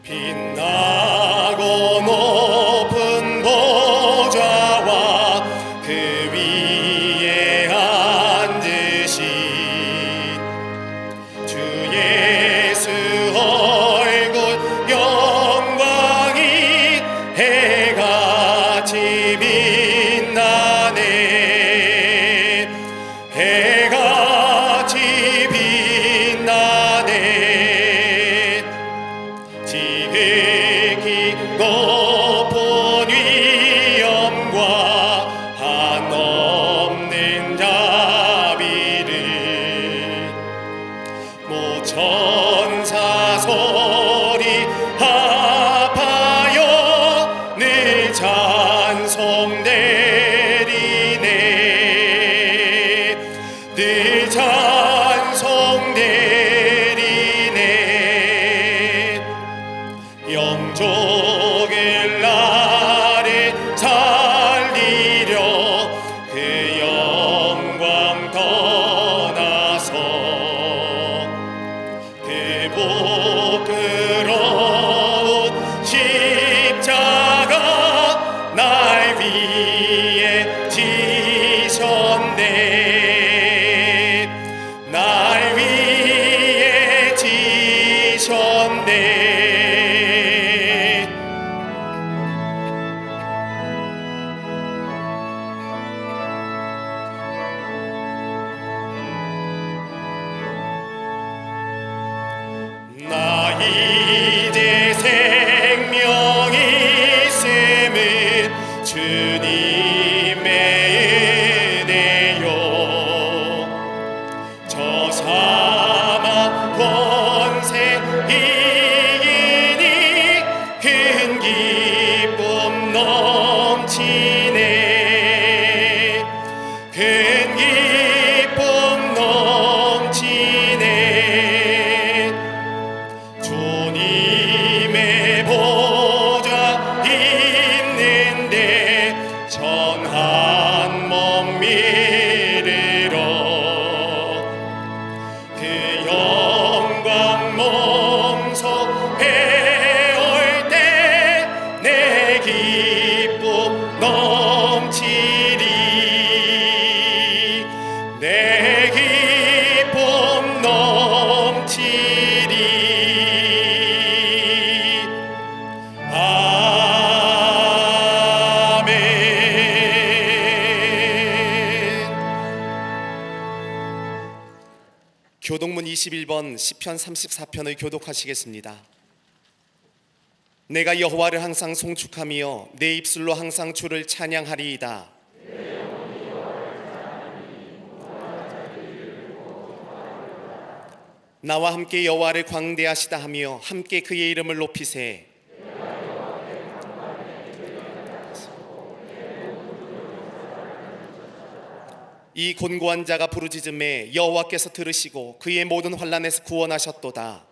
빛나고 높은 보좌와 그 위에 앉으신 주 예수 얼굴 영광이 해같이 빛나네. 해같이 빛나네. 지극히 높은 위엄과 한없는 자비를 모천사 소리 합하여 늘 찬송되리네. 늘 찬송되리네. 영족을 나를 살리려 그 영광 떠나서 그 부끄러운 십자가 날 위해 지셨네. 날 위해 지셨네. 나 이제 생명이 있음은 주님의 은혜요. 저 사망 권세 이기니 큰 기쁨 넘치네. 큰 기쁨 넘치네. 주님의 보좌 있는데 전한 몸 미르러 그 영광 몸소 배울 때 내 기쁨 넘치리. 내 기쁨 넘치리. 아멘. 교독문 21번 시편 34편을 교독하시겠습니다. 내가 여호와를 항상 송축하며 내 입술로 항상 주를 찬양하리이다. 나와 함께 여호와를 광대하시다 하며 함께 그의 이름을 높이세. 이 곤고한 자가 부르짖음에 여호와께서 들으시고 그의 모든 환난에서 구원하셨도다.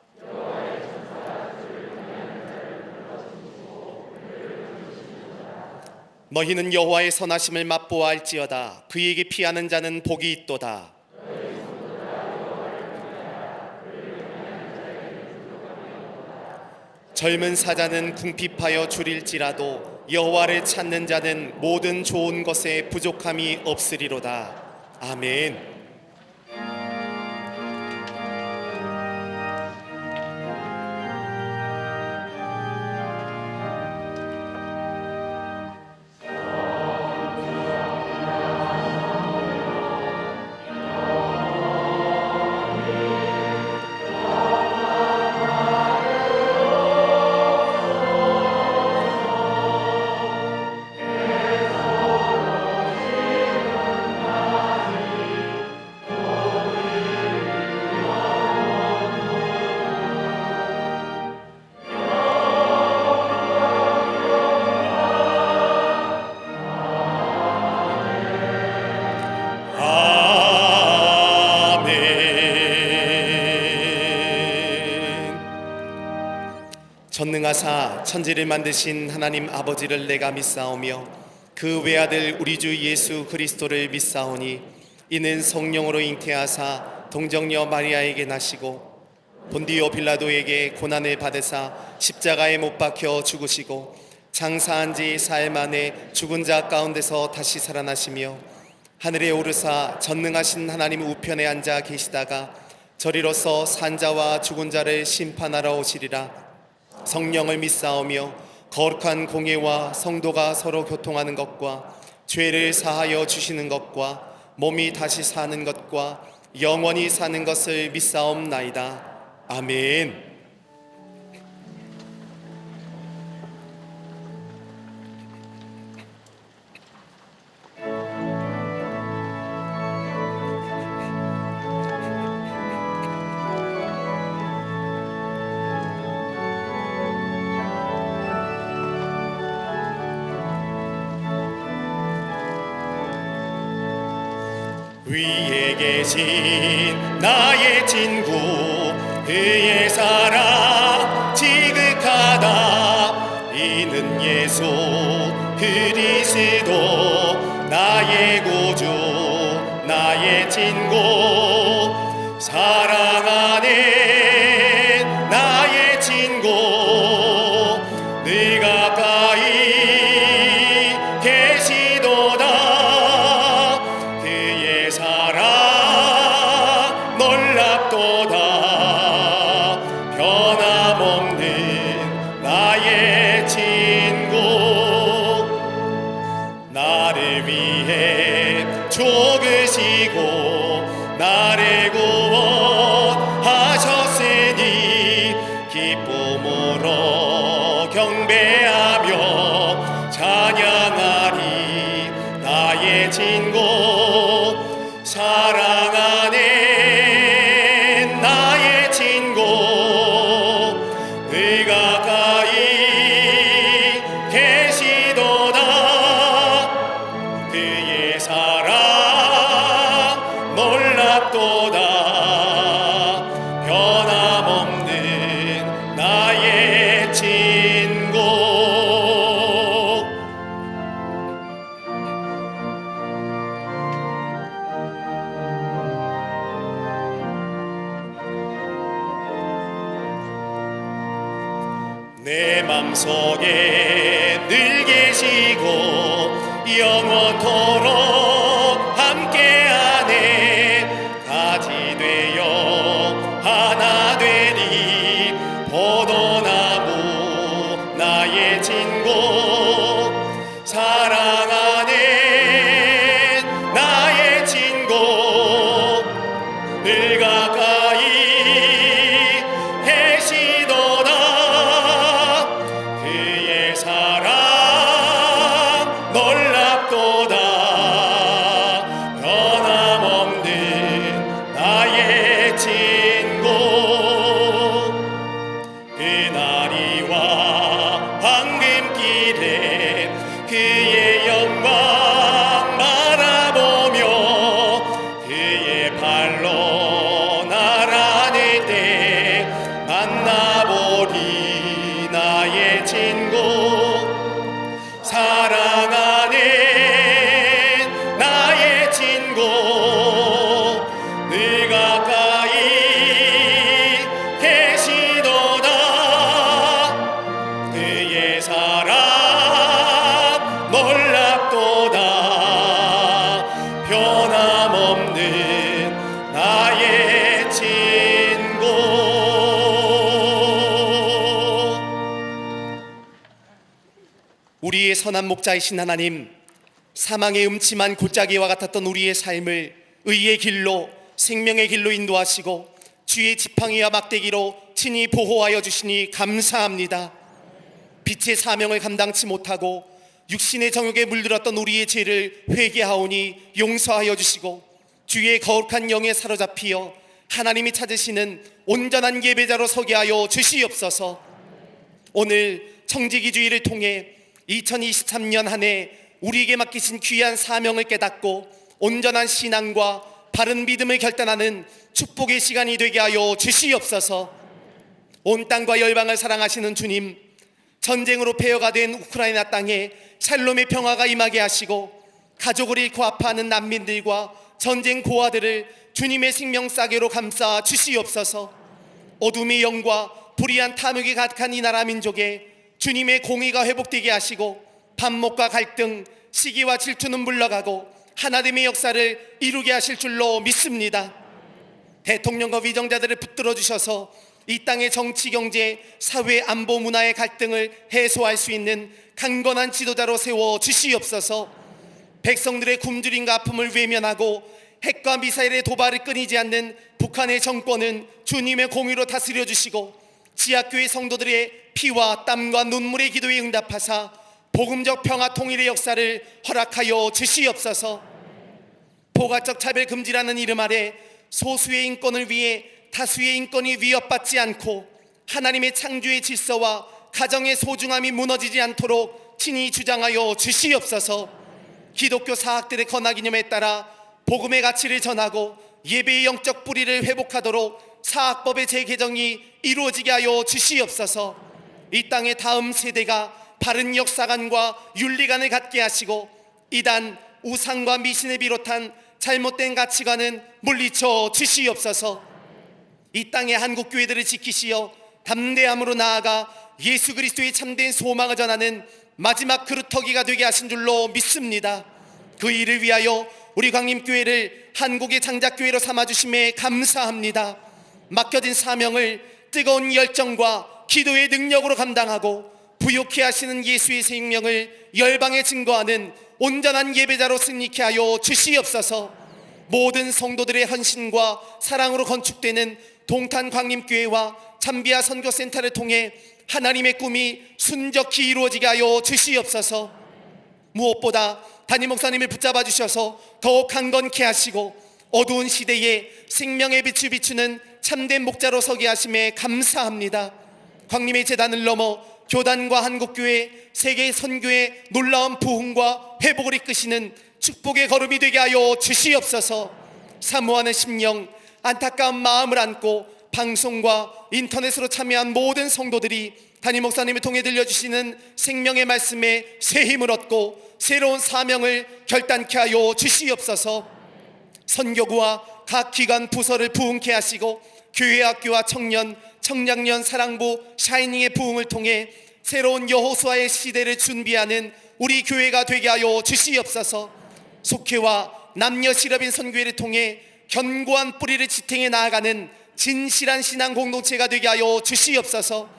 너희는 여호와의 선하심을 맛보아할지어다. 그에게 피하는 자는 복이 있도다. 젊은 사자는 궁핍하여 줄일지라도 여호와를 찾는 자는 모든 좋은 것에 부족함이 없으리로다. 아멘. 전능하사 천지를 만드신 하나님 아버지를 내가 믿사오며 그 외아들 우리 주 예수 그리스도를 믿사오니 이는 성령으로 잉태하사 동정녀 마리아에게 나시고 본디오 빌라도에게 고난을 받으사 십자가에 못 박혀 죽으시고 장사한 지 사흘 만에 죽은 자 가운데서 다시 살아나시며 하늘에 오르사 전능하신 하나님 우편에 앉아 계시다가 저리로서 산자와 죽은 자를 심판하러 오시리라. 성령을 믿사오며 거룩한 공예와 성도가 서로 교통하는 것과 죄를 사하여 주시는 것과 몸이 다시 사는 것과 영원히 사는 것을 믿사옵나이다. 아멘. 위에 계신 나의 친구 그의 사랑 지극하다. 이는 예수 그리스도 나의 구주 나의 친구 사랑하는 나의 친구 늘 가까이 계시도다. 그의 사랑 놀랍도다. 변함없는 나의 친구 나를 위해 죽으시고 나를 구원하셨으니 기쁨으로 경배하며 찬양하리. 나의 친구 사랑하는 나의 친구 늘 가까이 계시도다. 그의 사랑 놀랍도다. 변함없는 나의 친구. 내 맘속에 늘 계시고 영원토록 함께하네. 가지 되어 하나 되리. 포도나무 나의 친구 사랑하는 나의 친구 늘 가까이 계시도다. 그의 사랑 놀랍도다. 변함없는 나의 친구 그날이와 황금길에 그의 영광 바라보며 그의 발로 나라낼 때 만나보리. 나의 친구 사랑하는 나의 친구 늘 가까이 계시도다. 그의 사랑 놀랍도다. 변함없는 나의 친구. 우리의 선한 목자이신 하나님, 사망의 음침한 골짜기와 같았던 우리의 삶을 의의 길로 생명의 길로 인도하시고 주의 지팡이와 막대기로 친히 보호하여 주시니 감사합니다. 빛의 사명을 감당치 못하고 육신의 정욕에 물들었던 우리의 죄를 회개하오니 용서하여 주시고 주의 거룩한 영에 사로잡히어 하나님이 찾으시는 온전한 예배자로 서게 하여 주시옵소서. 오늘 청지기주의를 통해 2023년 한 해 우리에게 맡기신 귀한 사명을 깨닫고 온전한 신앙과 바른 믿음을 결단하는 축복의 시간이 되게 하여 주시옵소서. 온 땅과 열방을 사랑하시는 주님, 전쟁으로 폐허가 된 우크라이나 땅에 샬롬의 평화가 임하게 하시고 가족을 잃고 아파하는 난민들과 전쟁 고아들을 주님의 생명 싸개로 감싸 주시옵소서. 어둠의 영과 불의한 탐욕이 가득한 이 나라 민족에 주님의 공의가 회복되게 하시고 반목과 갈등, 시기와 질투는 물러가고 하나됨의 역사를 이루게 하실 줄로 믿습니다. 대통령과 위정자들을 붙들어 주셔서 이 땅의 정치, 경제, 사회, 안보, 문화의 갈등을 해소할 수 있는 강건한 지도자로 세워 주시옵소서. 백성들의 굶주림과 아픔을 외면하고 핵과 미사일의 도발을 끊이지 않는 북한의 정권은 주님의 공의로 다스려 주시고 지하교회 성도들의 피와 땀과 눈물의 기도에 응답하사 복음적 평화 통일의 역사를 허락하여 주시옵소서. 포괄적 차별 금지라는 이름 아래 소수의 인권을 위해 다수의 인권이 위협받지 않고 하나님의 창조의 질서와 가정의 소중함이 무너지지 않도록 친히 주장하여 주시옵소서. 기독교 사학들의 건화기념에 따라 복음의 가치를 전하고 예배의 영적 뿌리를 회복하도록 사학법의 재개정이 이루어지게 하여 주시옵소서. 이 땅의 다음 세대가 바른 역사관과 윤리관을 갖게 하시고 이단, 우상과 미신을 비롯한 잘못된 가치관은 물리쳐 주시옵소서. 이 땅의 한국교회들을 지키시어 담대함으로 나아가 예수 그리스도의 참된 소망을 전하는 마지막 그루터기가 되게 하신 줄로 믿습니다. 그 일을 위하여 우리 광림교회를 한국의 장작교회로 삼아주심에 감사합니다. 맡겨진 사명을 뜨거운 열정과 기도의 능력으로 감당하고 부욕케 하시는 예수의 생명을 열방에 증거하는 온전한 예배자로 승리케 하여 주시옵소서. 모든 성도들의 헌신과 사랑으로 건축되는 동탄 광림교회와 잠비아 선교센터를 통해 하나님의 꿈이 순적히 이루어지게 하여 주시옵소서. 무엇보다 담임 목사님을 붙잡아 주셔서 더욱 강건케 하시고 어두운 시대에 생명의 빛을 비추는 참된 목자로 서게 하심에 감사합니다. 광림의 재단을 넘어 교단과 한국교회, 세계 선교의 놀라운 부흥과 회복을 이끄시는 축복의 걸음이 되게 하여 주시옵소서. 사모하는 심령, 안타까운 마음을 안고 방송과 인터넷으로 참여한 모든 성도들이 담임 목사님을 통해 들려주시는 생명의 말씀에 새 힘을 얻고 새로운 사명을 결단케 하여 주시옵소서. 선교구와 각 기관 부서를 부흥케 하시고 교회, 학교와 청년, 청량년, 사랑부, 샤이닝의 부흥을 통해 새로운 여호수아의 시대를 준비하는 우리 교회가 되게 하여 주시옵소서. 속회와 남녀 실업인 선교회를 통해 견고한 뿌리를 지탱해 나아가는 진실한 신앙 공동체가 되게 하여 주시옵소서.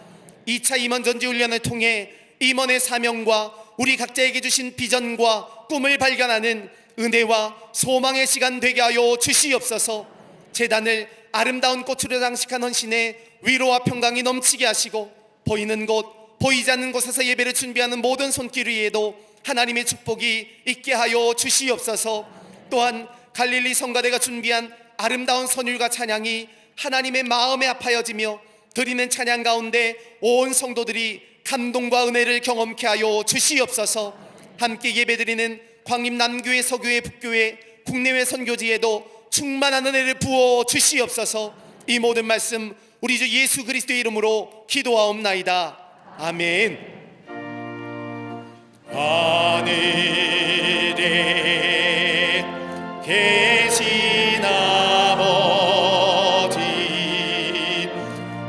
2차 임원 전지 훈련을 통해 임원의 사명과 우리 각자에게 주신 비전과 꿈을 발견하는 은혜와 소망의 시간 되게 하여 주시옵소서. 재단을 아름다운 꽃으로 장식한 헌신에 위로와 평강이 넘치게 하시고 보이는 곳, 보이지 않는 곳에서 예배를 준비하는 모든 손길 위에도 하나님의 축복이 있게 하여 주시옵소서. 또한 갈릴리 성가대가 준비한 아름다운 선율과 찬양이 하나님의 마음에 아파여지며 드리는 찬양 가운데 온 성도들이 감동과 은혜를 경험케 하여 주시옵소서. 함께 예배드리는 광림 남교회, 서교회, 북교회, 국내외 선교지에도 충만한 은혜를 부어 주시옵소서. 이 모든 말씀 우리 주 예수 그리스도의 이름으로 기도하옵나이다. 아멘. 하늘에 계신 아버지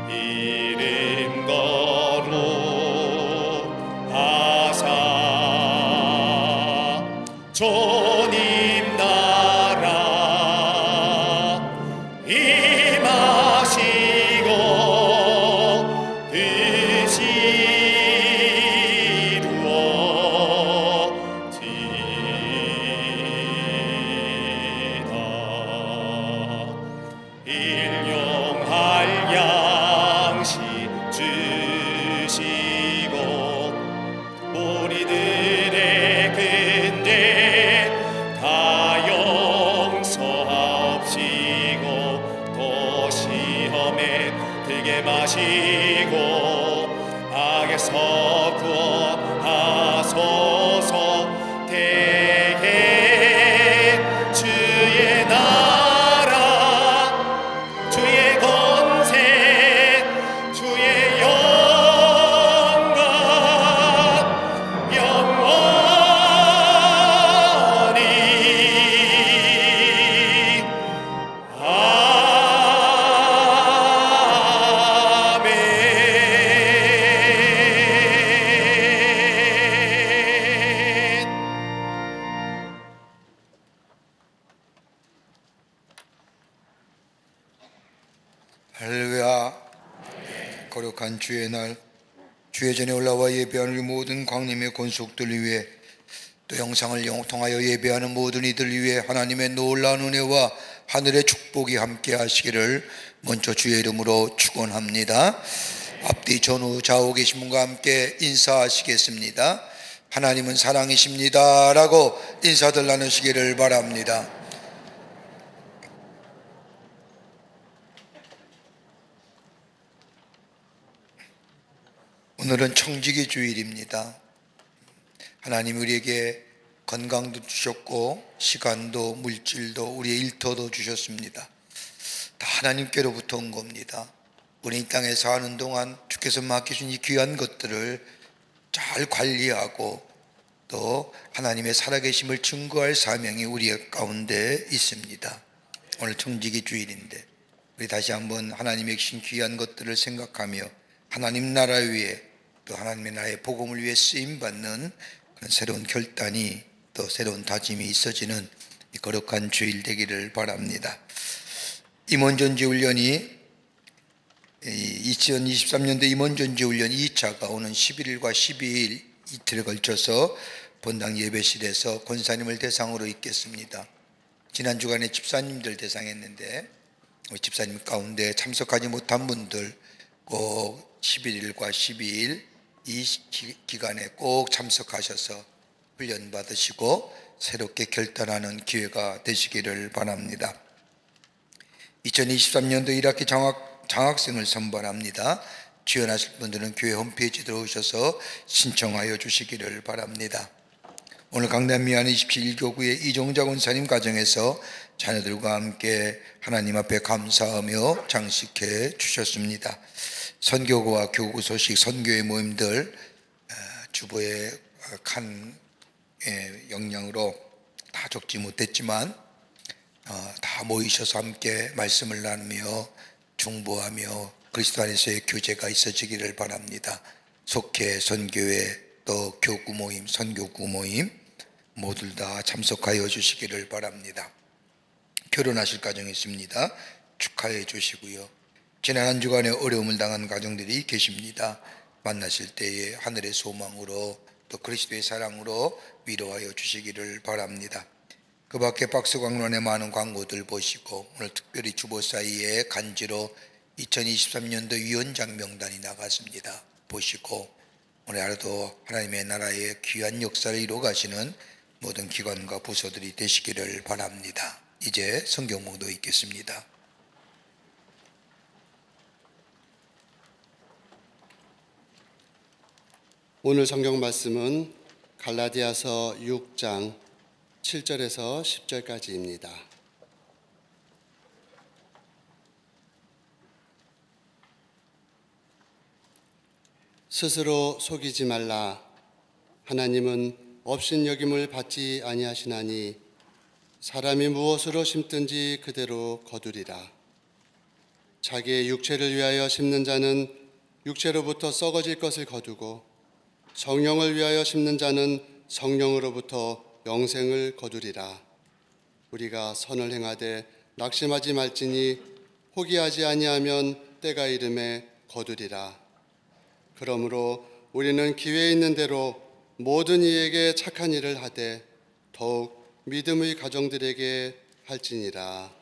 이름 거룩하사 주님 나라 임하시고 뜻이 일용할 양식 주시고 우리들의 근대 다 용서하옵시고 또 시험에 들게 마시고 악에서 구원하소서. 대개 주의 나라 주의 권세 주의 영광 영원히 아멘. 할렐루야. 거룩한 주의 날, 주의 전에 올라와 예배하는 우리 모든 광림의 권속들을 위해, 또 영상을 통하여 예배하는 모든 이들 위해 하나님의 놀라운 은혜와 하늘의 축복이 함께 하시기를 먼저 주의 이름으로 축원합니다. 앞뒤 전후 좌우 계신 분과 함께 인사하시겠습니다. 하나님은 사랑이십니다 라고 인사들 나누시기를 바랍니다. 오늘은 청지기 주일입니다. 하나님 우리에게 건강도 주셨고 시간도 물질도 우리의 일터도 주셨습니다. 다 하나님께로부터 온 겁니다. 우리 이 땅에 사는 동안 주께서 맡기신 이 귀한 것들을 잘 관리하고 또 하나님의 살아계심을 증거할 사명이 우리 가운데 있습니다. 오늘 청지기 주일인데 우리 다시 한번 하나님의 주신 귀한 것들을 생각하며 하나님 나라 위에 또 하나님의 나라의 복음을 위해 쓰임받는 그런 새로운 결단이 또 새로운 다짐이 있어지는 거룩한 주일 되기를 바랍니다. 임원전지훈련이 2023년도 임원전지훈련 2차가 오는 11일과 12일 이틀에 걸쳐서 본당 예배실에서 권사님을 대상으로 있겠습니다. 지난 주간에 집사님들 대상했는데 집사님 가운데 참석하지 못한 분들 꼭 11일과 12일 이 기간에 꼭 참석하셔서 훈련 받으시고 새롭게 결단하는 기회가 되시기를 바랍니다. 2023년도 1학기 장학생을 선발합니다. 지원하실 분들은 교회 홈페이지에 들어오셔서 신청하여 주시기를 바랍니다. 오늘 강남 미안 27교구의 이종자 권사님 가정에서 자녀들과 함께 하나님 앞에 감사하며 장식해 주셨습니다. 선교구와 교구 소식 선교회 모임들 주보의 칸 영향으로 다 적지 못했지만 다 모이셔서 함께 말씀을 나누며 중보하며 그리스도 안에서의 교제가 있어지기를 바랍니다. 속회 선교회 또 교구 모임 선교구 모임 모두 다 참석하여 주시기를 바랍니다. 결혼하실 가정이 있습니다. 축하해 주시고요. 지난 한 주간에 어려움을 당한 가정들이 계십니다. 만나실 때에 하늘의 소망으로 또 그리스도의 사랑으로 위로하여 주시기를 바랍니다. 그 밖에 박스광론의 많은 광고들 보시고 오늘 특별히 주보 사이에 간지로 2023년도 위원장 명단이 나갔습니다. 보시고 오늘 하루도 하나님의 나라의 귀한 역사를 이루어 가시는 모든 기관과 부서들이 되시기를 바랍니다. 이제 성경 봉독 읽겠습니다. 오늘 성경 말씀은 갈라디아서 6장 7절에서 10절까지입니다. 스스로 속이지 말라. 하나님은 업신여김을 받지 아니하시나니 사람이 무엇으로 심든지 그대로 거두리라. 자기의 육체를 위하여 심는 자는 육체로부터 썩어질 것을 거두고 성령을 위하여 심는 자는 성령으로부터 영생을 거두리라. 우리가 선을 행하되 낙심하지 말지니 포기하지 아니하면 때가 이름에 거두리라. 그러므로 우리는 기회 있는 대로 모든 이에게 착한 일을 하되 더욱 믿음의 가정들에게 할지니라.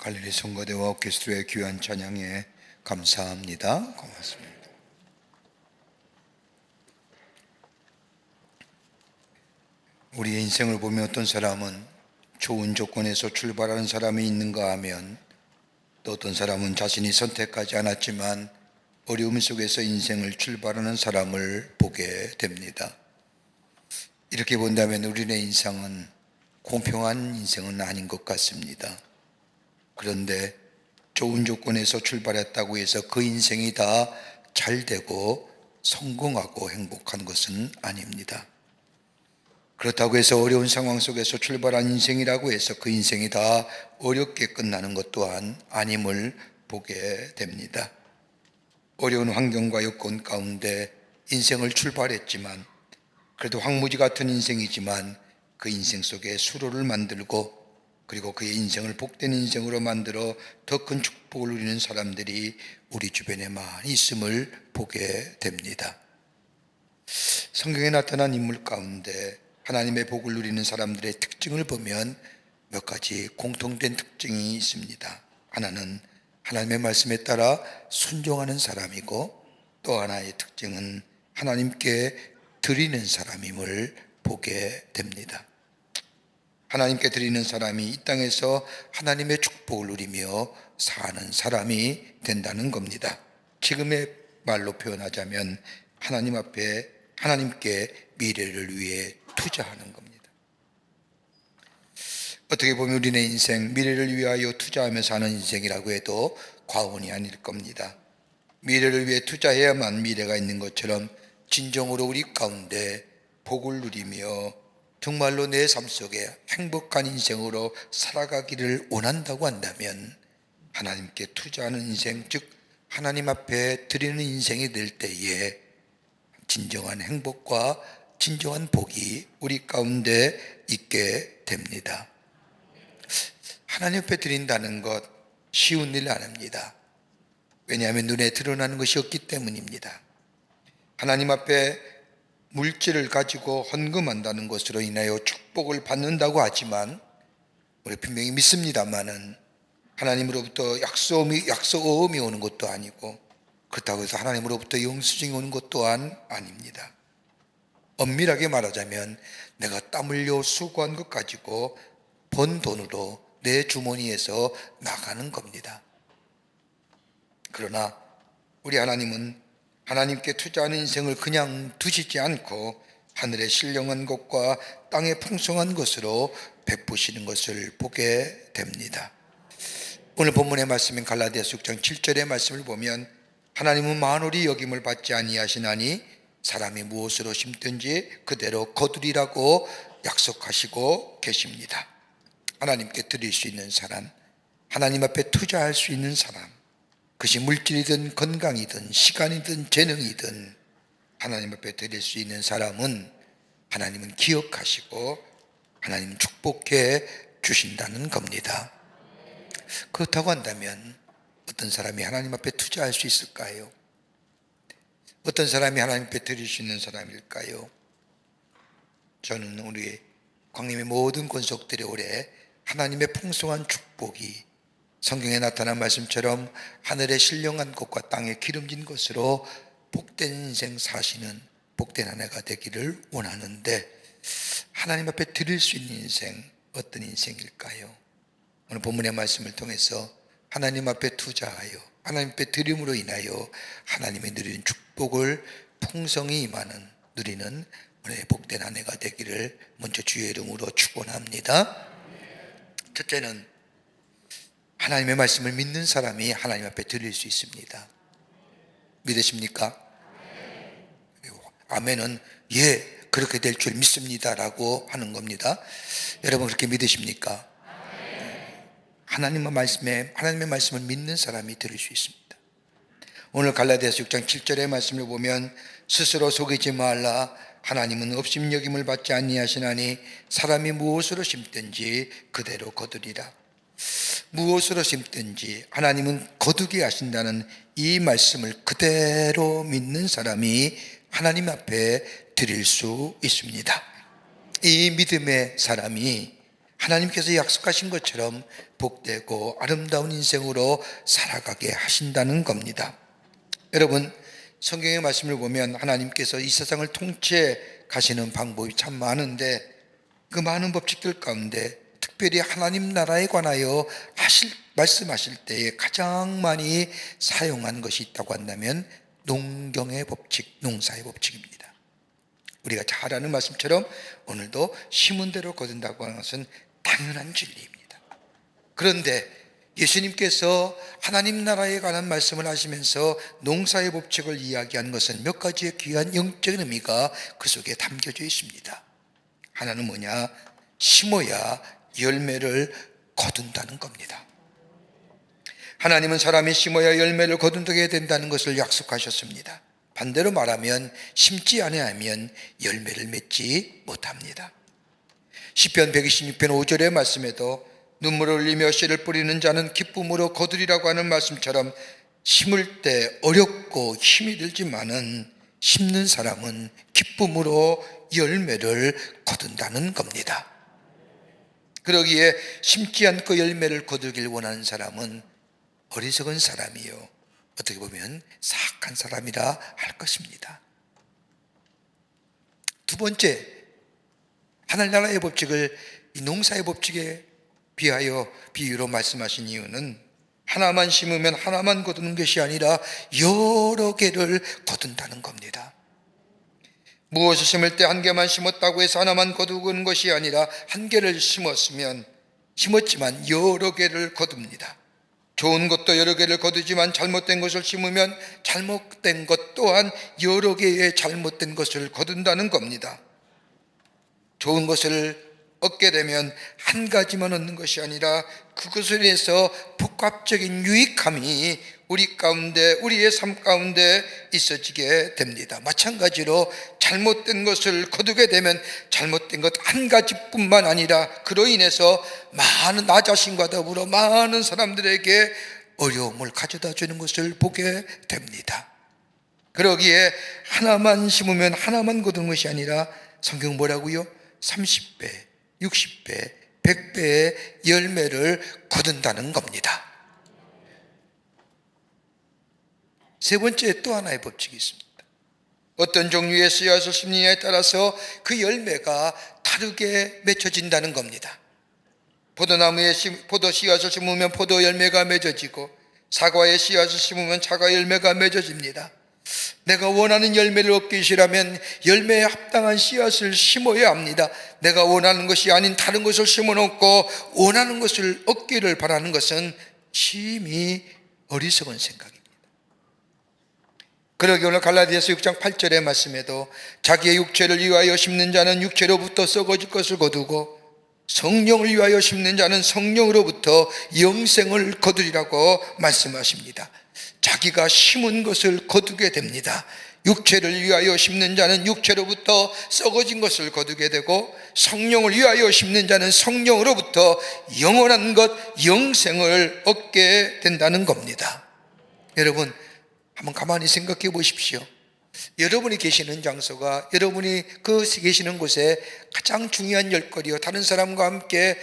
갈릴리 성가대와 오케스트라의 귀한 찬양에 감사합니다. 고맙습니다. 우리의 인생을 보면 어떤 사람은 좋은 조건에서 출발하는 사람이 있는가 하면 또 어떤 사람은 자신이 선택하지 않았지만 어려움 속에서 인생을 출발하는 사람을 보게 됩니다. 이렇게 본다면 우리의 인생은 공평한 인생은 아닌 것 같습니다. 그런데 좋은 조건에서 출발했다고 해서 그 인생이 다 잘 되고 성공하고 행복한 것은 아닙니다. 그렇다고 해서 어려운 상황 속에서 출발한 인생이라고 해서 그 인생이 다 어렵게 끝나는 것 또한 아님을 보게 됩니다. 어려운 환경과 여건 가운데 인생을 출발했지만 그래도 황무지 같은 인생이지만 그 인생 속에 수로를 만들고 그리고 그의 인생을 복된 인생으로 만들어 더 큰 축복을 누리는 사람들이 우리 주변에 많이 있음을 보게 됩니다. 성경에 나타난 인물 가운데 하나님의 복을 누리는 사람들의 특징을 보면 몇 가지 공통된 특징이 있습니다. 하나는 하나님의 말씀에 따라 순종하는 사람이고 또 하나의 특징은 하나님께 드리는 사람임을 보게 됩니다. 하나님께 드리는 사람이 이 땅에서 하나님의 축복을 누리며 사는 사람이 된다는 겁니다. 지금의 말로 표현하자면 하나님 앞에 하나님께 미래를 위해 투자하는 겁니다. 어떻게 보면 우리네 인생 미래를 위하여 투자하며 사는 인생이라고 해도 과언이 아닐 겁니다. 미래를 위해 투자해야만 미래가 있는 것처럼 진정으로 우리 가운데 복을 누리며 정말로 내 삶 속에 행복한 인생으로 살아가기를 원한다고 한다면 하나님께 투자하는 인생, 즉 하나님 앞에 드리는 인생이 될 때에 진정한 행복과 진정한 복이 우리 가운데 있게 됩니다. 하나님 앞에 드린다는 것 쉬운 일 아닙니다. 왜냐하면 눈에 드러나는 것이 없기 때문입니다. 하나님 앞에 물질을 가지고 헌금한다는 것으로 인하여 축복을 받는다고 하지만 우리 분명히 믿습니다마는 하나님으로부터 약속어음이 오는 것도 아니고 그렇다고 해서 하나님으로부터 영수증이 오는 것 또한 아닙니다. 엄밀하게 말하자면 내가 땀 흘려 수고한 것 가지고 번 돈으로 내 주머니에서 나가는 겁니다. 그러나 우리 하나님은 하나님께 투자하는 인생을 그냥 두시지 않고 하늘의 신령한 것과 땅의 풍성한 것으로 베푸시는 것을 보게 됩니다. 오늘 본문의 말씀인 갈라디아서 6장 7절의 말씀을 보면 하나님은 만홀히 여김을 받지 아니하시나니 사람이 무엇으로 심든지 그대로 거두리라고 약속하시고 계십니다. 하나님께 드릴 수 있는 사람, 하나님 앞에 투자할 수 있는 사람, 그것이 물질이든 건강이든 시간이든 재능이든 하나님 앞에 드릴 수 있는 사람은 하나님은 기억하시고 하나님은 축복해 주신다는 겁니다. 그렇다고 한다면 어떤 사람이 하나님 앞에 투자할 수 있을까요? 어떤 사람이 하나님 앞에 드릴 수 있는 사람일까요? 저는 우리 광림의 모든 권속들의 올해 하나님의 풍성한 축복이 성경에 나타난 말씀처럼 하늘의 신령한 것과 땅의 기름진 것으로 복된 인생 사시는 복된 한 해가 되기를 원하는데 하나님 앞에 드릴 수 있는 인생 어떤 인생일까요? 오늘 본문의 말씀을 통해서 하나님 앞에 투자하여 하나님 앞에 드림으로 인하여 하나님의 누리는 축복을 풍성히 임하는 누리는 오늘의 복된 한 해가 되기를 먼저 주의 이름으로 축원합니다. 첫째는 하나님의 말씀을 믿는 사람이 하나님 앞에 드릴 수 있습니다. 믿으십니까? 아멘은 예, 그렇게 될 줄 믿습니다 라고 하는 겁니다. 여러분 그렇게 믿으십니까? 하나님의 말씀을 믿는 사람이 드릴 수 있습니다. 오늘 갈라디아서 6장 7절의 말씀을 보면 스스로 속이지 말라 하나님은 업심여김을 받지 아니하시나니 사람이 무엇으로 심든지 그대로 거두리라. 무엇으로 심든지 하나님은 거두게 하신다는 이 말씀을 그대로 믿는 사람이 하나님 앞에 드릴 수 있습니다. 이 믿음의 사람이 하나님께서 약속하신 것처럼 복되고 아름다운 인생으로 살아가게 하신다는 겁니다. 여러분, 성경의 말씀을 보면 하나님께서 이 세상을 통치해 가시는 방법이 참 많은데, 그 많은 법칙들 가운데 특별히 하나님 나라에 관하여 말씀하실 때에 가장 많이 사용한 것이 있다고 한다면 농경의 법칙, 농사의 법칙입니다. 우리가 잘 아는 말씀처럼 오늘도 심은 대로 거둔다고 하는 것은 당연한 진리입니다. 그런데 예수님께서 하나님 나라에 관한 말씀을 하시면서 농사의 법칙을 이야기한 것은 몇 가지의 귀한 영적인 의미가 그 속에 담겨져 있습니다. 하나는 뭐냐? 심어야 열매를 거둔다는 겁니다. 하나님은 사람이 심어야 열매를 거둔게 된다는 것을 약속하셨습니다. 반대로 말하면 심지 아니하면 열매를 맺지 못합니다. 시편 126편 5절의 말씀에도 눈물을 흘리며 씨를 뿌리는 자는 기쁨으로 거두리라고 하는 말씀처럼 심을 때 어렵고 힘이 들지만은 심는 사람은 기쁨으로 열매를 거둔다는 겁니다. 그러기에 심지 않고 열매를 거두길 원하는 사람은 어리석은 사람이요, 어떻게 보면 사악한 사람이라 할 것입니다. 두 번째, 하늘나라의 법칙을 이 농사의 법칙에 비유로 말씀하신 이유는 하나만 심으면 하나만 거두는 것이 아니라 여러 개를 거둔다는 겁니다. 무엇을 심을 때 한 개만 심었다고 해서 하나만 거두는 것이 아니라 한 개를 심었지만 여러 개를 거둡니다. 좋은 것도 여러 개를 거두지만 잘못된 것을 심으면 잘못된 것 또한 여러 개의 잘못된 것을 거둔다는 겁니다. 좋은 것을 얻게 되면 한 가지만 얻는 것이 아니라 그것을 위해서 복합적인 유익함이 우리 가운데, 우리의 삶 가운데 있어지게 됩니다. 마찬가지로 잘못된 것을 거두게 되면 잘못된 것 한 가지뿐만 아니라 그로 인해서 나 자신과 더불어 많은 사람들에게 어려움을 가져다 주는 것을 보게 됩니다. 그러기에 하나만 심으면 하나만 거두는 것이 아니라 성경 뭐라고요? 30배, 60배, 100배의 열매를 거둔다는 겁니다. 세 번째, 또 하나의 법칙이 있습니다. 어떤 종류의 씨앗을 심느냐에 따라서 그 열매가 다르게 맺혀진다는 겁니다. 포도나무에 포도 씨앗을 심으면 포도 열매가 맺어지고, 사과의 씨앗을 심으면 사과 열매가 맺어집니다. 내가 원하는 열매를 얻기 위해서라면 열매에 합당한 씨앗을 심어야 합니다. 내가 원하는 것이 아닌 다른 것을 심어놓고 원하는 것을 얻기를 바라는 것은 심히 어리석은 생각입니다. 그러기 오늘 갈라디아서 6장 8절의 말씀에도 자기의 육체를 위하여 심는 자는 육체로부터 썩어질 것을 거두고 성령을 위하여 심는 자는 성령으로부터 영생을 거두리라고 말씀하십니다. 자기가 심은 것을 거두게 됩니다. 육체를 위하여 심는 자는 육체로부터 썩어진 것을 거두게 되고, 성령을 위하여 심는 자는 성령으로부터 영원한 것, 영생을 얻게 된다는 겁니다. 여러분, 한번 가만히 생각해 보십시오. 여러분이 계시는 장소가, 여러분이 계시는 곳에 가장 중요한 일거리요, 다른 사람과 함께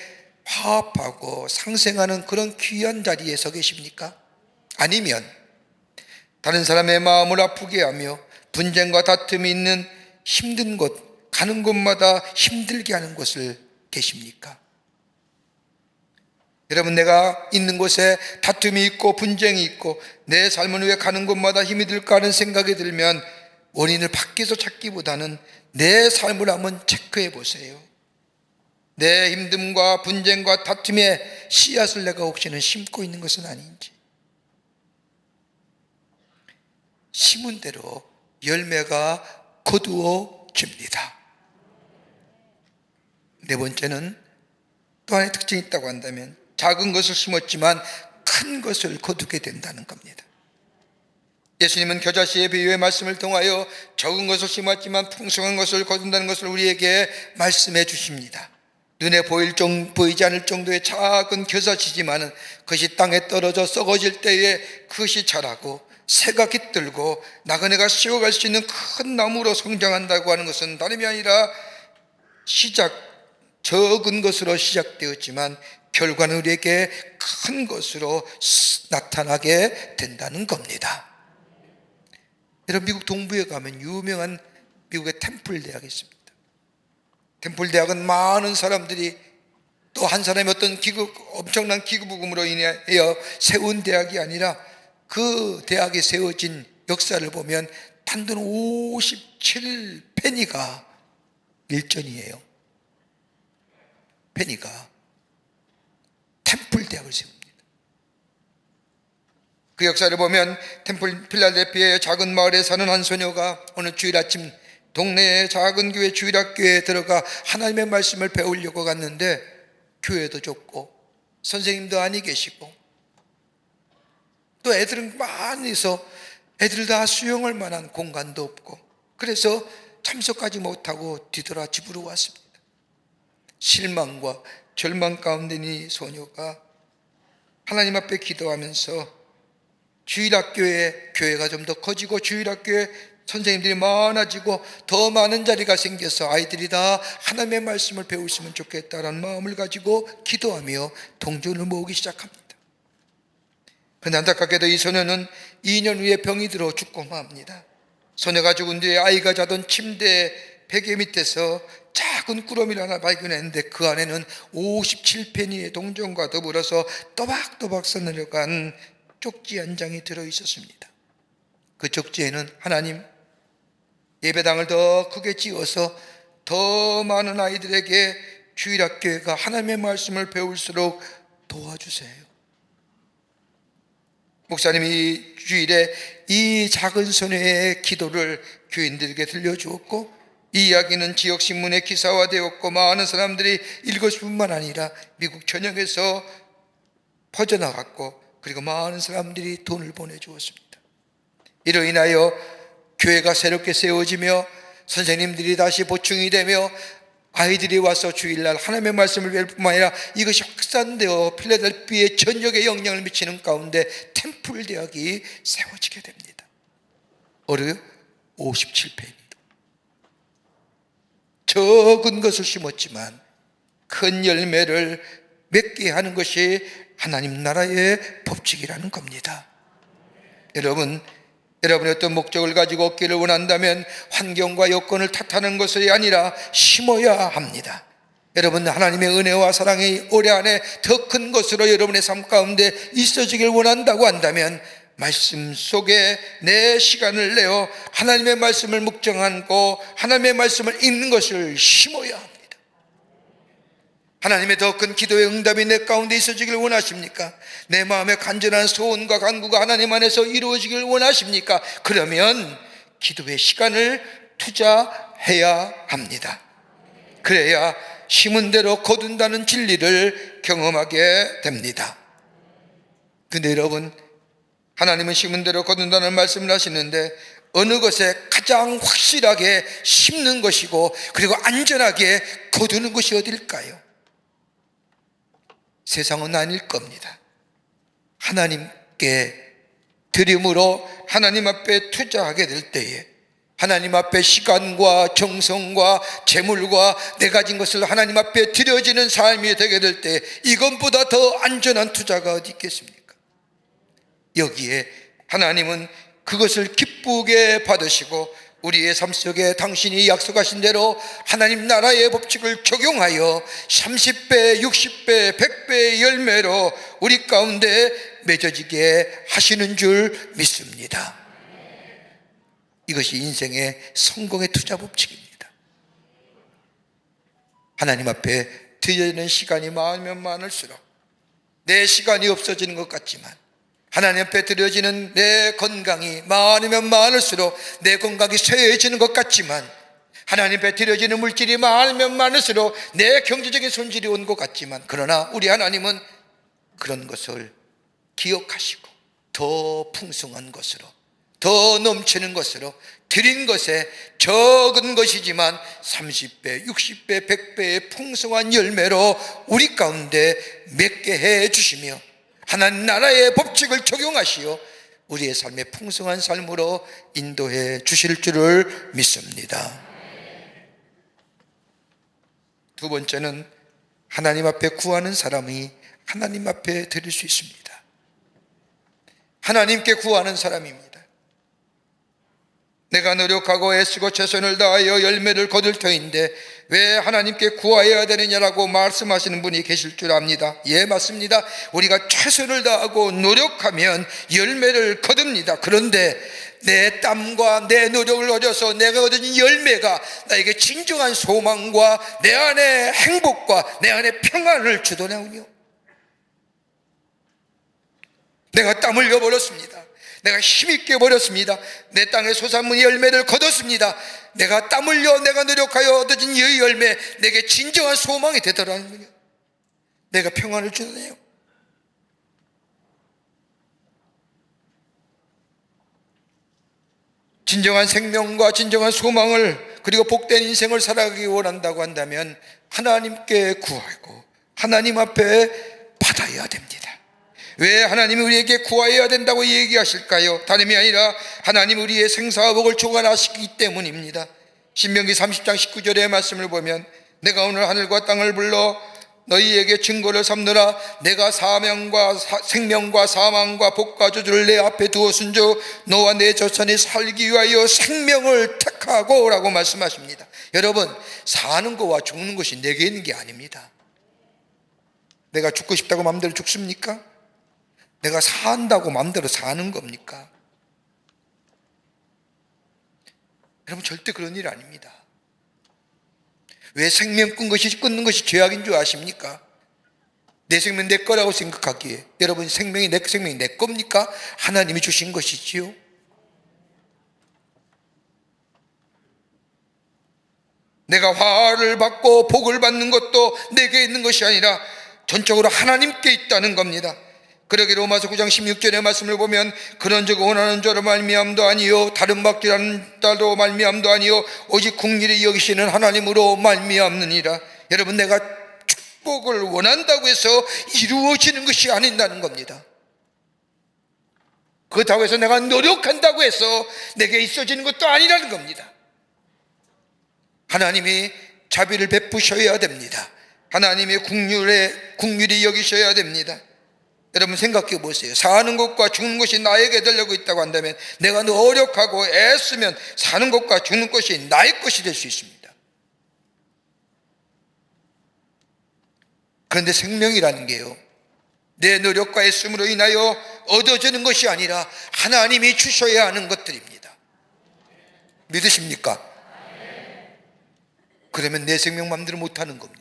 화합하고 상생하는 그런 귀한 자리에 서 계십니까? 아니면 다른 사람의 마음을 아프게 하며 분쟁과 다툼이 있는 힘든 곳, 가는 곳마다 힘들게 하는 곳을 계십니까? 여러분, 내가 있는 곳에 다툼이 있고 분쟁이 있고 내 삶은 왜 가는 곳마다 힘이 들까 하는 생각이 들면 원인을 밖에서 찾기보다는 내 삶을 한번 체크해 보세요. 내 힘듦과 분쟁과 다툼의 씨앗을 내가 혹시는 심고 있는 것은 아닌지. 심은 대로 열매가 거두어집니다. 네 번째는 또 하나의 특징이 있다고 한다면 작은 것을 심었지만 큰 것을 거두게 된다는 겁니다. 예수님은 겨자씨의 비유의 말씀을 통하여 적은 것을 심었지만 풍성한 것을 거둔다는 것을 우리에게 말씀해 주십니다. 눈에 보이지 않을 정도의 작은 겨자씨지만 그것이 땅에 떨어져 썩어질 때에 그것이 자라고 새가 깃들고 나그네가 씌워갈 수 있는 큰 나무로 성장한다고 하는 것은 다름이 아니라 적은 것으로 시작되었지만 결과는 우리에게 큰 것으로 나타나게 된다는 겁니다. 여러분, 미국 동부에 가면 유명한 미국의 템플 대학이 있습니다. 템플 대학은 많은 사람들이 또 한 사람의 어떤 엄청난 기부금으로 인하여 세운 대학이 아니라 그 대학이 세워진 역사를 보면 단돈 57페니가 일전이에요. 페니가 템플 대학을 세웁니다. 그 역사를 보면 템플 필라델피아의 작은 마을에 사는 한 소녀가 어느 주일 아침 동네의 작은 교회 주일학교에 들어가 하나님의 말씀을 배우려고 갔는데 교회도 좁고 선생님도 아니 계시고 또 애들은 많이 있어 애들 다 수용할 만한 공간도 없고 그래서 참석하지 못하고 뒤돌아 집으로 왔습니다. 실망과 절망 가운데 이 소녀가 하나님 앞에 기도하면서 주일학교에 교회가 좀 더 커지고 주일학교에 선생님들이 많아지고 더 많은 자리가 생겨서 아이들이 다 하나님의 말씀을 배웠으면 좋겠다라는 마음을 가지고 기도하며 동전을 모으기 시작합니다. 그런데 안타깝게도 이 소녀는 2년 후에 병이 들어 죽고 맙니다. 소녀가 죽은 뒤에 아이가 자던 침대 베개 밑에서 작은 꾸러미를 하나 발견했는데 그 안에는 57페니의 동전과 더불어서 또박또박 써내려간 쪽지 한 장이 들어있었습니다. 그 쪽지에는 하나님, 예배당을 더 크게 지어서 더 많은 아이들에게 주일학교가 하나님의 말씀을 배울수록 도와주세요. 목사님이 주일에 이 작은 소녀의 기도를 교인들에게 들려주었고 이 이야기는 지역신문에 기사화되었고 많은 사람들이 읽었을 뿐만 아니라 미국 전역에서 퍼져나갔고 그리고 많은 사람들이 돈을 보내주었습니다. 이로 인하여 교회가 새롭게 세워지며 선생님들이 다시 보충이 되며 아이들이 와서 주일날 하나님의 말씀을 배울 뿐만 아니라 이것이 확산되어 필라델피아의 전역에 영향을 미치는 가운데 템플 대학이 세워지게 됩니다. 어려요? 57페니. 적은 것을 심었지만 큰 열매를 맺게 하는 것이 하나님 나라의 법칙이라는 겁니다. 여러분의 어떤 목적을 가지고 얻기를 원한다면 환경과 여건을 탓하는 것이 아니라 심어야 합니다. 여러분, 하나님의 은혜와 사랑이 올해 안에 더 큰 것으로 여러분의 삶 가운데 있어지길 원한다고 한다면 말씀 속에 내 시간을 내어 하나님의 말씀을 묵정하고 하나님의 말씀을 읽는 것을 심어야 합니다. 하나님의 더 큰 기도의 응답이 내 가운데 있어지길 원하십니까? 내 마음의 간절한 소원과 간구가 하나님 안에서 이루어지길 원하십니까? 그러면 기도의 시간을 투자해야 합니다. 그래야 심은 대로 거둔다는 진리를 경험하게 됩니다. 근데 여러분, 하나님은 심은 대로 거둔다는 말씀을 하시는데 어느 것에 가장 확실하게 심는 것이고 그리고 안전하게 거두는 것이 어딜까요? 세상은 아닐 겁니다. 하나님께 드림으로 하나님 앞에 투자하게 될 때에 하나님 앞에 시간과 정성과 재물과 내 가진 것을 하나님 앞에 드려지는 삶이 되게 될 때 이것보다 더 안전한 투자가 어디 있겠습니까? 여기에 하나님은 그것을 기쁘게 받으시고 우리의 삶 속에 당신이 약속하신 대로 하나님 나라의 법칙을 적용하여 30배, 60배, 100배의 열매로 우리 가운데 맺어지게 하시는 줄 믿습니다. 이것이 인생의 성공의 투자 법칙입니다. 하나님 앞에 드려지는 시간이 많으면 많을수록 내 시간이 없어지는 것 같지만 하나님 앞에 드려지는 내 건강이 많으면 많을수록 내 건강이 쇠해지는 것 같지만 하나님 앞에 드려지는 물질이 많으면 많을수록 내 경제적인 손실이 온 것 같지만 그러나 우리 하나님은 그런 것을 기억하시고 더 풍성한 것으로 더 넘치는 것으로 드린 것에 적은 것이지만 30배, 60배, 100배의 풍성한 열매로 우리 가운데 맺게 해 주시며 하나님 나라의 법칙을 적용하시어 우리의 삶의 풍성한 삶으로 인도해 주실 줄을 믿습니다. 두 번째는 하나님 앞에 구하는 사람이 하나님 앞에 드릴 수 있습니다. 하나님께 구하는 사람입니다. 내가 노력하고 애쓰고 최선을 다하여 열매를 거둘 터인데 왜 하나님께 구하여야 되느냐라고 말씀하시는 분이 계실 줄 압니다. 예, 맞습니다. 우리가 최선을 다하고 노력하면 열매를 거둡니다. 그런데 내 땀과 내 노력을 얻어서 내가 얻은 열매가 나에게 진정한 소망과 내 안에 행복과 내 안에 평안을 주도하군요. 내가 땀 흘려버렸습니다. 내가 힘있게 버렸습니다. 내 땅의 소산물이 열매를 거뒀습니다. 내가 땀 흘려 내가 노력하여 얻어진 이 열매 내게 진정한 소망이 되더라는군요. 내가 평안을 주네요. 진정한 생명과 진정한 소망을 그리고 복된 인생을 살아가기 원한다고 한다면 하나님께 구하고 하나님 앞에 받아야 됩니다. 왜 하나님이 우리에게 구하여야 된다고 얘기하실까요? 다름이 아니라 하나님 우리의 생사복을 주관하시기 때문입니다. 신명기 30장 19절의 말씀을 보면 내가 오늘 하늘과 땅을 불러 너희에게 증거를 삼느라 내가 생명과 사망과 복과 저주를 내 앞에 두었은즉 너와 내 자손이 살기 위하여 생명을 택하고 라고 말씀하십니다. 여러분, 사는 것과 죽는 것이 내게 있는 게 아닙니다. 내가 죽고 싶다고 마음대로 죽습니까? 내가 산다고 마음대로 사는 겁니까? 여러분, 절대 그런 일 아닙니다. 왜 생명 끊는 것이 죄악인 줄 아십니까? 내 생명 내 거라고 생각하기에 여러분, 생명이 내 겁니까? 하나님이 주신 것이지요. 내가 화를 받고 복을 받는 것도 내게 있는 것이 아니라 전적으로 하나님께 있다는 겁니다. 그러기 로마서 9장 16절의 말씀을 보면 그런즉 원하는 자로 말미암도 아니요 다른 박지라는 자로 말미암도 아니요 오직 긍휼히 여기시는 하나님으로 말미암느니라. 여러분, 내가 축복을 원한다고 해서 이루어지는 것이 아닌다는 겁니다. 그렇다고 해서 내가 노력한다고 해서 내게 있어지는 것도 아니라는 겁니다. 하나님이 자비를 베푸셔야 됩니다. 하나님의 긍휼히 여기셔야 됩니다. 여러분, 생각해 보세요. 사는 것과 죽는 것이 나에게 되려고 있다고 한다면 내가 노력하고 애쓰면 사는 것과 죽는 것이 나의 것이 될 수 있습니다. 그런데 생명이라는 게요, 내 노력과 애씀으로 인하여 얻어지는 것이 아니라 하나님이 주셔야 하는 것들입니다. 믿으십니까? 그러면 내 생명 마음대로 못하는 겁니다.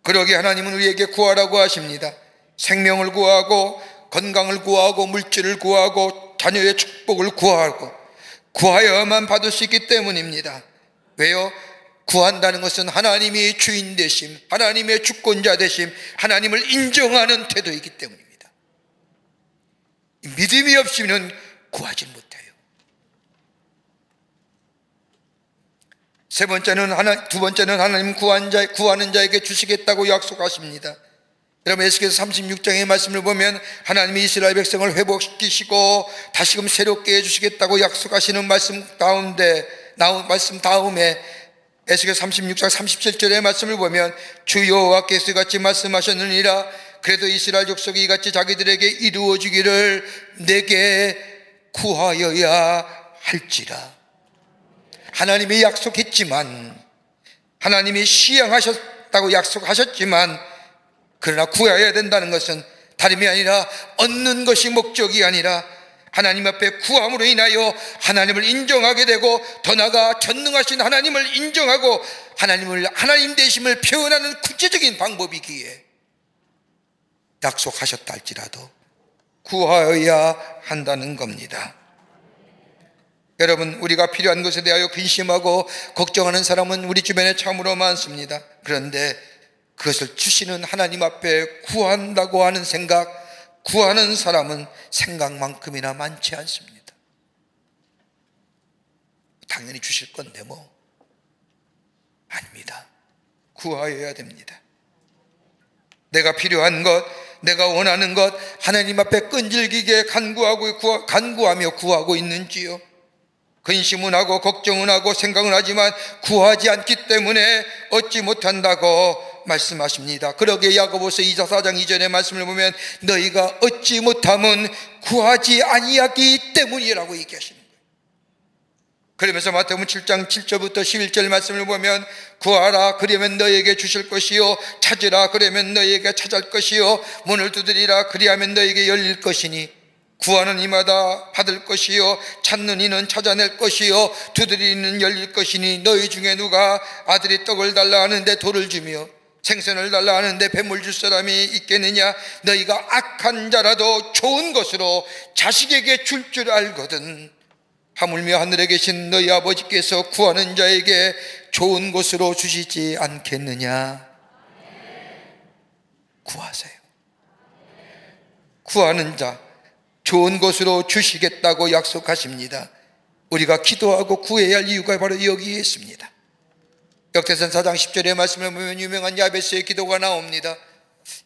그러기에 하나님은 우리에게 구하라고 하십니다. 생명을 구하고 건강을 구하고 물질을 구하고 자녀의 축복을 구하여야만 받을 수 있기 때문입니다. 왜요? 구한다는 것은 하나님이 주인 되심, 하나님의 주권자 되심, 하나님을 인정하는 태도이기 때문입니다. 믿음이 없이는 구하지 못해요. 두 번째는 하나님 구하는 자에게 주시겠다고 약속하십니다. 여러분, 에스겔서 36장의 말씀을 보면 하나님이 이스라엘 백성을 회복시키시고 다시금 새롭게 해주시겠다고 약속하시는 말씀 다음에 에스겔 36장 37절의 말씀을 보면 주 여호와께서 같이 말씀하셨느니라. 그래도 이스라엘 족속이 이같이 자기들에게 이루어지기를 내게 구하여야 할지라. 하나님이 약속했지만, 하나님이 시행하셨다고 약속하셨지만, 그러나 구해야 된다는 것은 다름이 아니라 얻는 것이 목적이 아니라 하나님 앞에 구함으로 인하여 하나님을 인정하게 되고 더 나아가 전능하신 하나님을 인정하고 하나님 되심을 표현하는 구체적인 방법이기에 약속하셨다 할지라도 구하여야 한다는 겁니다. 여러분, 우리가 필요한 것에 대하여 근심하고 걱정하는 사람은 우리 주변에 참으로 많습니다. 그런데 그것을 주시는 하나님 앞에 구한다고 하는 구하는 사람은 생각만큼이나 많지 않습니다. 당연히 주실 건데 아닙니다. 구하여야 됩니다. 내가 필요한 것, 내가 원하는 것 하나님 앞에 끈질기게 간구하며 구하고 있는지요? 근심은 하고 걱정은 하고 생각은 하지만 구하지 않기 때문에 얻지 못한다고 말씀하십니다. 그러기에 야고보서 2장 4장 2절의 말씀을 보면 너희가 얻지 못함은 구하지 아니하기 때문이라고 얘기하시는 거예요. 그러면서 마태복음 7장 7절부터 11절 말씀을 보면 구하라 그러면 너희에게 주실 것이요 찾으라 그러면 너희에게 찾을 것이요 문을 두드리라 그리하면 너희에게 열릴 것이니 구하는 이마다 받을 것이요 찾는 이는 찾아낼 것이요 두드리는 열릴 것이니 너희 중에 누가 아들이 떡을 달라 하는데 돌을 주며 생선을 달라 하는데 뱀을 줄 사람이 있겠느냐. 너희가 악한 자라도 좋은 것으로 자식에게 줄 줄 알거든 하물며 하늘에 계신 너희 아버지께서 구하는 자에게 좋은 것으로 주시지 않겠느냐. 구하세요. 구하는 자 좋은 것으로 주시겠다고 약속하십니다. 우리가 기도하고 구해야 할 이유가 바로 여기에 있습니다. 역대상 4장 10절의 말씀을 보면 유명한 야베스의 기도가 나옵니다.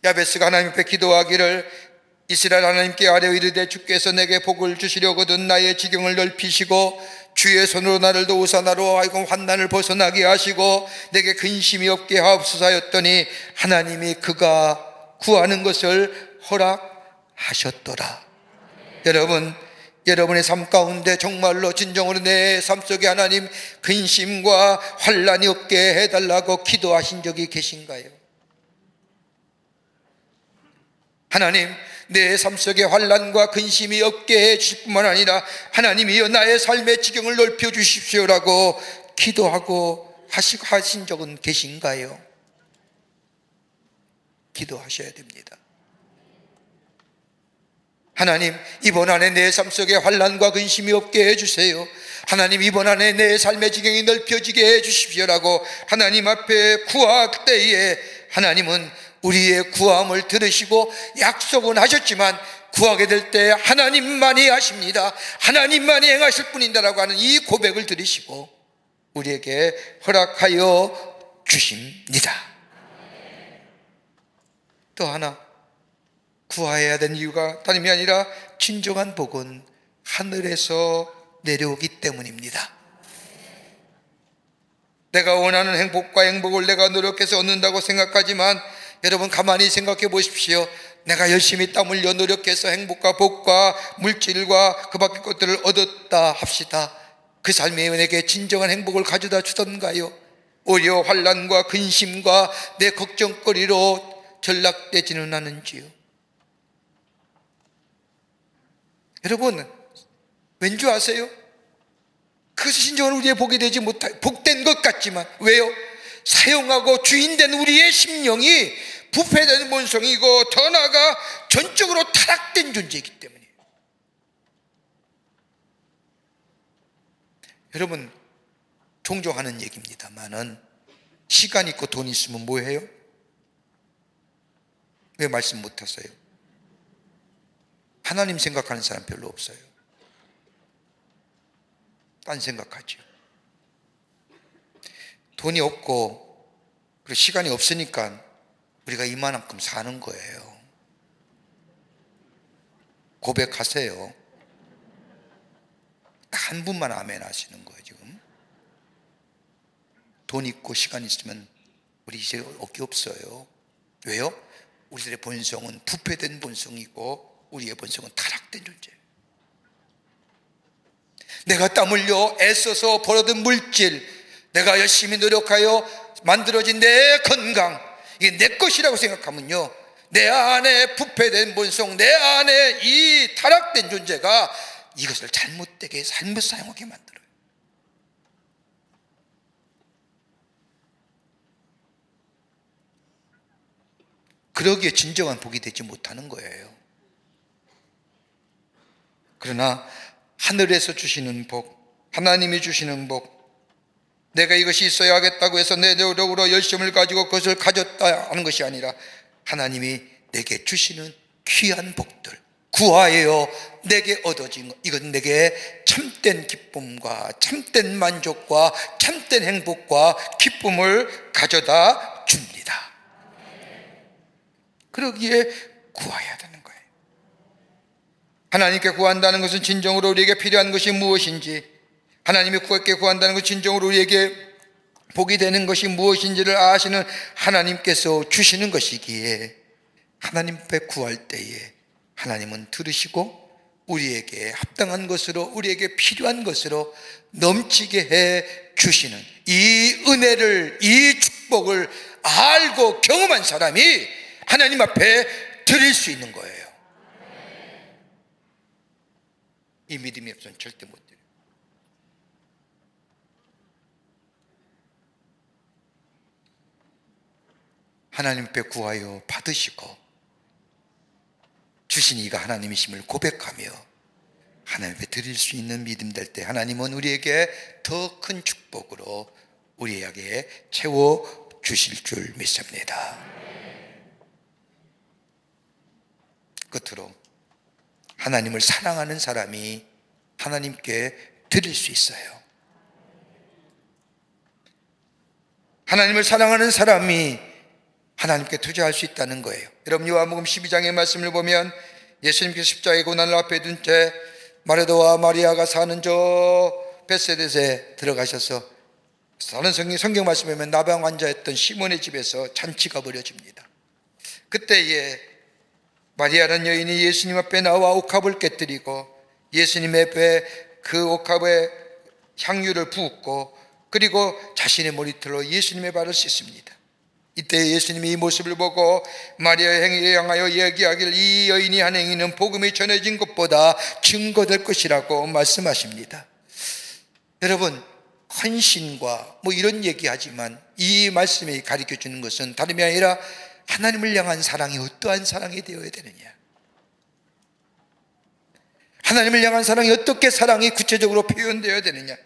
야베스가 하나님 앞에 기도하기를 이스라엘 하나님께 아뢰어 이르되 주께서 내게 복을 주시려거든 나의 지경을 넓히시고 주의 손으로 나를 도우사 나로 하여금 환난을 벗어나게 하시고 내게 근심이 없게 하옵소서 하였더니 하나님이 그가 구하는 것을 허락하셨더라. 여러분, 여러분의 삶 가운데 정말로 진정으로 내 삶 속에 하나님 근심과 환난이 없게 해달라고 기도하신 적이 계신가요? 하나님 내 삶 속에 환난과 근심이 없게 해주실 뿐만 아니라 하나님이여 나의 삶의 지경을 넓혀 주십시오라고 기도하고 하신 적은 계신가요? 기도하셔야 됩니다. 하나님 이번 한 해 내 삶 속에 환난과 근심이 없게 해주세요. 하나님 이번 한 해 내 삶의 지경이 넓혀지게 해주십시오라고 하나님 앞에 구할 때에 하나님은 우리의 구함을 들으시고 약속은 하셨지만 구하게 될 때 하나님만이 하십니다. 하나님만이 행하실 뿐인다라고 하는 이 고백을 들으시고 우리에게 허락하여 주십니다. 또 하나 구해야 되는 이유가 다름이 아니라 진정한 복은 하늘에서 내려오기 때문입니다. 내가 원하는 행복을 내가 노력해서 얻는다고 생각하지만 여러분 가만히 생각해 보십시오. 내가 열심히 땀 흘려 노력해서 행복과 복과 물질과 그 밖의 것들을 얻었다 합시다. 그 삶이 내게 진정한 행복을 가져다 주던가요? 오히려 환난과 근심과 내 걱정거리로 전락되지는 않은지요? 여러분 왠지 아세요? 그것이 진정으로 우리의 복이 되지 못할 복된 것 같지만 왜요? 사용하고 주인된 우리의 심령이 부패된 본성이고 더 나아가 전적으로 타락된 존재이기 때문이에요. 여러분 종종 하는 얘기입니다만은 시간 있고 돈 있으면 뭐 해요? 왜 말씀 못 하세요? 하나님 생각하는 사람 별로 없어요. 딴 생각하죠. 돈이 없고 그리고 시간이 없으니까 우리가 이만큼 사는 거예요. 고백하세요. 한 분만 아멘 하시는 거예요 지금. 돈 있고 시간 있으면 우리 이제 얻기 없어요. 왜요? 우리들의 본성은 부패된 본성이고 우리의 본성은 타락된 존재예요. 내가 땀 흘려 애써서 벌어든 물질, 내가 열심히 노력하여 만들어진 내 건강, 이게 내 것이라고 생각하면요, 내 안에 부패된 본성, 내 안에 이 타락된 존재가 이것을 잘못되게 잘못 사용하게 만들어요. 그러기에 진정한 복이 되지 못하는 거예요. 그러나 하늘에서 주시는 복, 하나님이 주시는 복, 내가 이것이 있어야 하겠다고 해서 내 노력으로 열심을 가지고 그것을 가졌다 하는 것이 아니라 하나님이 내게 주시는 귀한 복들, 구하여 내게 얻어진 것, 이건 내게 참된 기쁨과 참된 만족과 참된 행복과 기쁨을 가져다 줍니다. 그러기에 구해야 되는 거예요. 하나님께 구한다는 것은 진정으로 우리에게 필요한 것이 무엇인지, 하나님이 구하게 구한다는 것, 진정으로 우리에게 복이 되는 것이 무엇인지를 아시는 하나님께서 주시는 것이기에 하나님 앞에 구할 때에 하나님은 들으시고 우리에게 합당한 것으로, 우리에게 필요한 것으로 넘치게 해 주시는 이 은혜를, 이 축복을 알고 경험한 사람이 하나님 앞에 드릴 수 있는 거예요. 이 믿음이 없으면 절대 못 드려요. 하나님 앞에 구하여 받으시고 주신 이가 하나님이심을 고백하며 하나님 앞에 드릴 수 있는 믿음 될 때 하나님은 우리에게 더 큰 축복으로 우리에게 채워 주실 줄 믿습니다. 끝으로 하나님을 사랑하는 사람이 하나님께 드릴 수 있어요. 하나님을 사랑하는 사람이 하나님께 투자할 수 있다는 거예요. 여러분, 요한복음 12장의 말씀을 보면 예수님께서 십자가의 고난을 앞에 둔 채 마르다와 마리아가 사는 저 벳세다에 들어가셔서 다른 성경 말씀에 보면 나병 환자였던 시몬의 집에서 잔치가 벌어집니다. 그때에 마리아라는 여인이 예수님 앞에 나와 옥합을 깨뜨리고 예수님 앞에 그 옥합에 향유를 부었고 그리고 자신의 머리털로 예수님의 발을 씻습니다. 이때 예수님이 이 모습을 보고 마리아의 행위에 향하여 이야기하길 이 여인이 한 행위는 복음이 전해진 것보다 증거될 것이라고 말씀하십니다. 여러분, 헌신과 이런 얘기하지만 이 말씀이 가르쳐주는 것은 다름이 아니라 하나님을 향한 사랑이 어떠한 사랑이 되어야 되느냐, 하나님을 향한 사랑이 어떻게 사랑이 구체적으로 표현되어야 되느냐.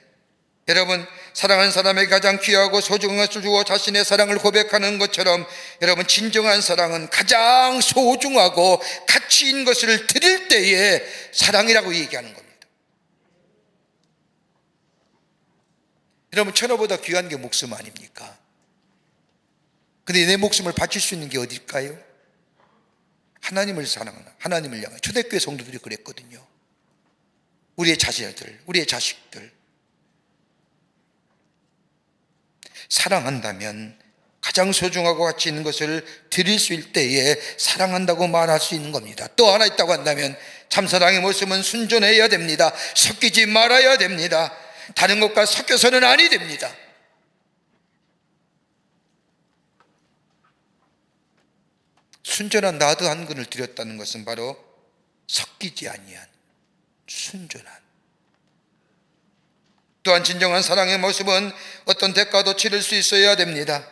여러분, 사랑하는 사람에게 가장 귀하고 소중한 것을 주고 자신의 사랑을 고백하는 것처럼 여러분, 진정한 사랑은 가장 소중하고 가치 있는 것을 드릴 때에 사랑이라고 얘기하는 겁니다. 여러분, 천하보다 귀한 게 목숨 아닙니까? 근데 내 목숨을 바칠 수 있는 게 어딜까요? 하나님을 사랑하는, 하나님을 향해. 초대교회 성도들이 그랬거든요. 우리의 자녀들, 우리의 자식들 사랑한다면 가장 소중하고 가치 있는 것을 드릴 수 있을 때에 사랑한다고 말할 수 있는 겁니다. 또 하나 있다고 한다면 참사랑의 모습은 순전해야 됩니다. 섞이지 말아야 됩니다. 다른 것과 섞여서는 아니 됩니다. 순전한 나드 한 근을 드렸다는 것은 바로 섞이지 아니한 순전한. 또한 진정한 사랑의 모습은 어떤 대가도 치를 수 있어야 됩니다.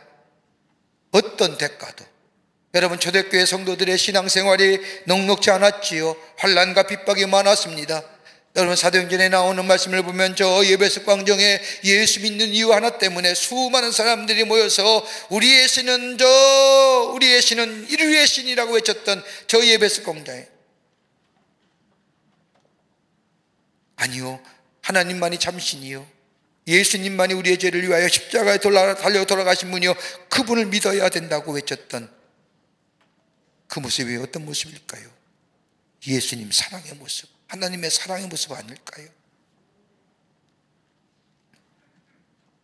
어떤 대가도. 여러분, 초대교회 성도들의 신앙생활이 넉넉지 않았지요. 환난과 핍박이 많았습니다. 여러분, 사도행전에 나오는 말씀을 보면 저 예배석 광장에 예수 믿는 이유 하나 때문에 수많은 사람들이 모여서 우리의 신은 인류의 신이라고 외쳤던 저 예배석 광장에, 아니요, 하나님만이 참 신이요, 예수님만이 우리의 죄를 위하여 십자가에 달려 돌아가신 분이요, 그분을 믿어야 된다고 외쳤던 그 모습이 어떤 모습일까요? 예수님 사랑의 모습, 하나님의 사랑의 모습 아닐까요?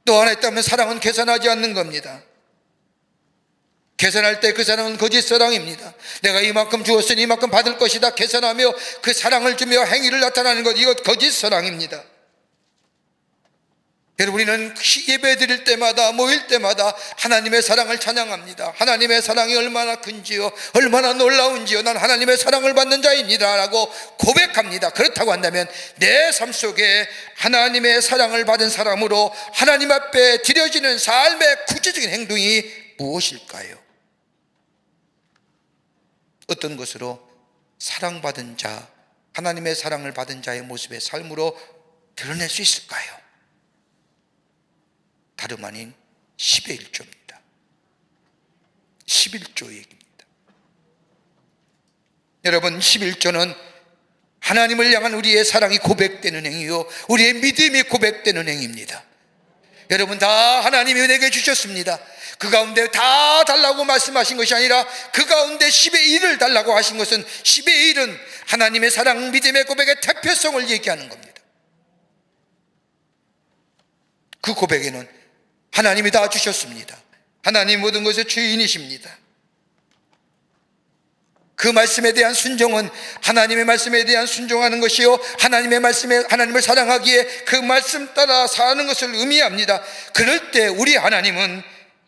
또 하나 있다면 사랑은 계산하지 않는 겁니다. 계산할 때 그 사랑은 거짓 사랑입니다. 내가 이만큼 주었으니 이만큼 받을 것이다 계산하며 그 사랑을 주며 행위를 나타나는 것, 이것 거짓 사랑입니다. 여러분, 우리는 예배 드릴 때마다, 모일 때마다 하나님의 사랑을 찬양합니다. 하나님의 사랑이 얼마나 큰지요, 얼마나 놀라운지요, 난 하나님의 사랑을 받는 자입니다 라고 고백합니다. 그렇다고 한다면 내 삶 속에 하나님의 사랑을 받은 사람으로 하나님 앞에 드려지는 삶의 구체적인 행동이 무엇일까요? 어떤 것으로 사랑받은 자, 하나님의 사랑을 받은 자의 모습의 삶으로 드러낼 수 있을까요? 다름 아닌 10의 1조입니다. 11조 얘기입니다. 여러분, 11조는 하나님을 향한 우리의 사랑이 고백되는 행위요, 우리의 믿음이 고백되는 행위입니다. 여러분, 다 하나님이 은혜게 주셨습니다. 그 가운데 다 달라고 말씀하신 것이 아니라 그 가운데 10의 1을 달라고 하신 것은 10의 1은 하나님의 사랑, 믿음의 고백의 대표성을 얘기하는 겁니다. 그 고백에는 하나님이 다 주셨습니다. 하나님 모든 것의 주인이십니다. 그 말씀에 대한 순종은 하나님의 말씀에 대한 순종하는 것이요, 하나님의 말씀에 하나님을 사랑하기에 그 말씀 따라 사는 것을 의미합니다. 그럴 때 우리 하나님은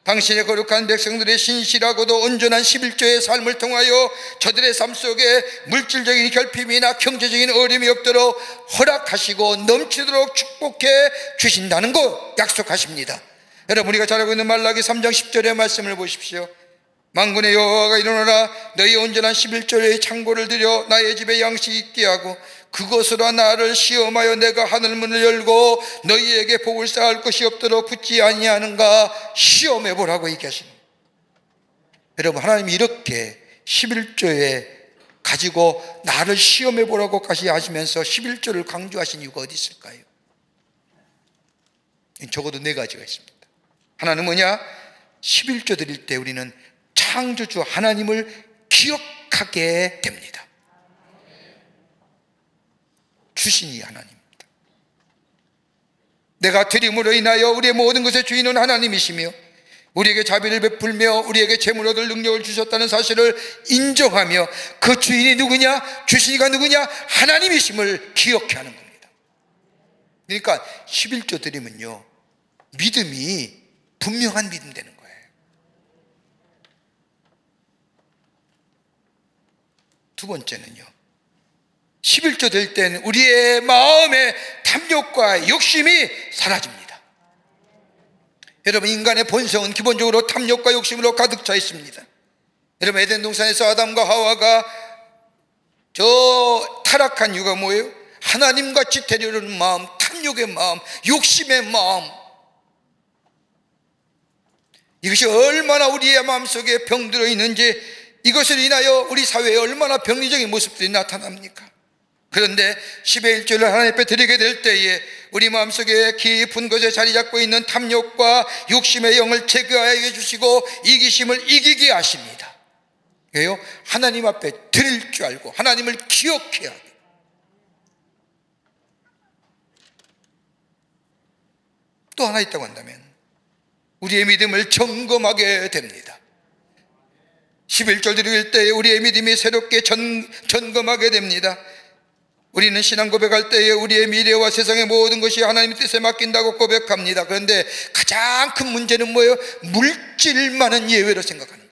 당신의 거룩한 백성들의 신실하고도 온전한 11조의 삶을 통하여 저들의 삶 속에 물질적인 결핍이나 경제적인 어려움이 없도록 허락하시고 넘치도록 축복해 주신다는 거 약속하십니다. 여러분, 우리가 잘 알고 있는 말라기 3장 10절의 말씀을 보십시오. 만군의 여호와가 이르노라, 너희 온전한 11조의 창고를 들여 나의 집에 양식이 있게 하고 그것으로 나를 시험하여 내가 하늘문을 열고 너희에게 복을 쌓을 것이 없도록 붙지 아니하는가 시험해 보라고 얘기하십니다. 여러분, 하나님이 이렇게 11조에 가지고 나를 시험해 보라고까지 하시면서 11조를 강조하신 이유가 어디 있을까요? 적어도 네 가지가 있습니다. 하나는 뭐냐? 11조 드릴 때 우리는 창조주 하나님을 기억하게 됩니다. 주신이 하나님입니다. 내가 드림으로 인하여 우리의 모든 것의 주인은 하나님이시며 우리에게 자비를 베풀며 우리에게 재물 얻을 능력을 주셨다는 사실을 인정하며 그 주인이 누구냐? 주신이가 누구냐? 하나님이심을 기억해 하는 겁니다. 그러니까 11조 드리면요, 믿음이 분명한 믿음 되는 거예요. 두 번째는요, 11조 될 때는 우리의 마음의 탐욕과 욕심이 사라집니다. 여러분, 인간의 본성은 기본적으로 탐욕과 욕심으로 가득 차 있습니다. 여러분, 에덴 동산에서 아담과 하와가 저 타락한 이유가 뭐예요? 하나님같이 되려는 마음, 탐욕의 마음, 욕심의 마음, 이것이 얼마나 우리의 마음속에 병들어 있는지, 이것을 인하여 우리 사회에 얼마나 병리적인 모습들이 나타납니까? 그런데 10의 1조를 하나님 앞에 드리게 될 때에 우리 마음속에 깊은 곳에 자리 잡고 있는 탐욕과 욕심의 영을 제거하여 주시고 이기심을 이기게 하십니다. 왜요? 하나님 앞에 드릴 줄 알고 하나님을 기억해야 돼요. 또 하나 있다고 한다면 우리의 믿음을 점검하게 됩니다. 11절 드릴 때 우리의 믿음이 새롭게 점검하게 됩니다. 우리는 신앙 고백할 때에 우리의 미래와 세상의 모든 것이 하나님의 뜻에 맡긴다고 고백합니다. 그런데 가장 큰 문제는 뭐예요? 물질만은 예외로 생각하는 거예요.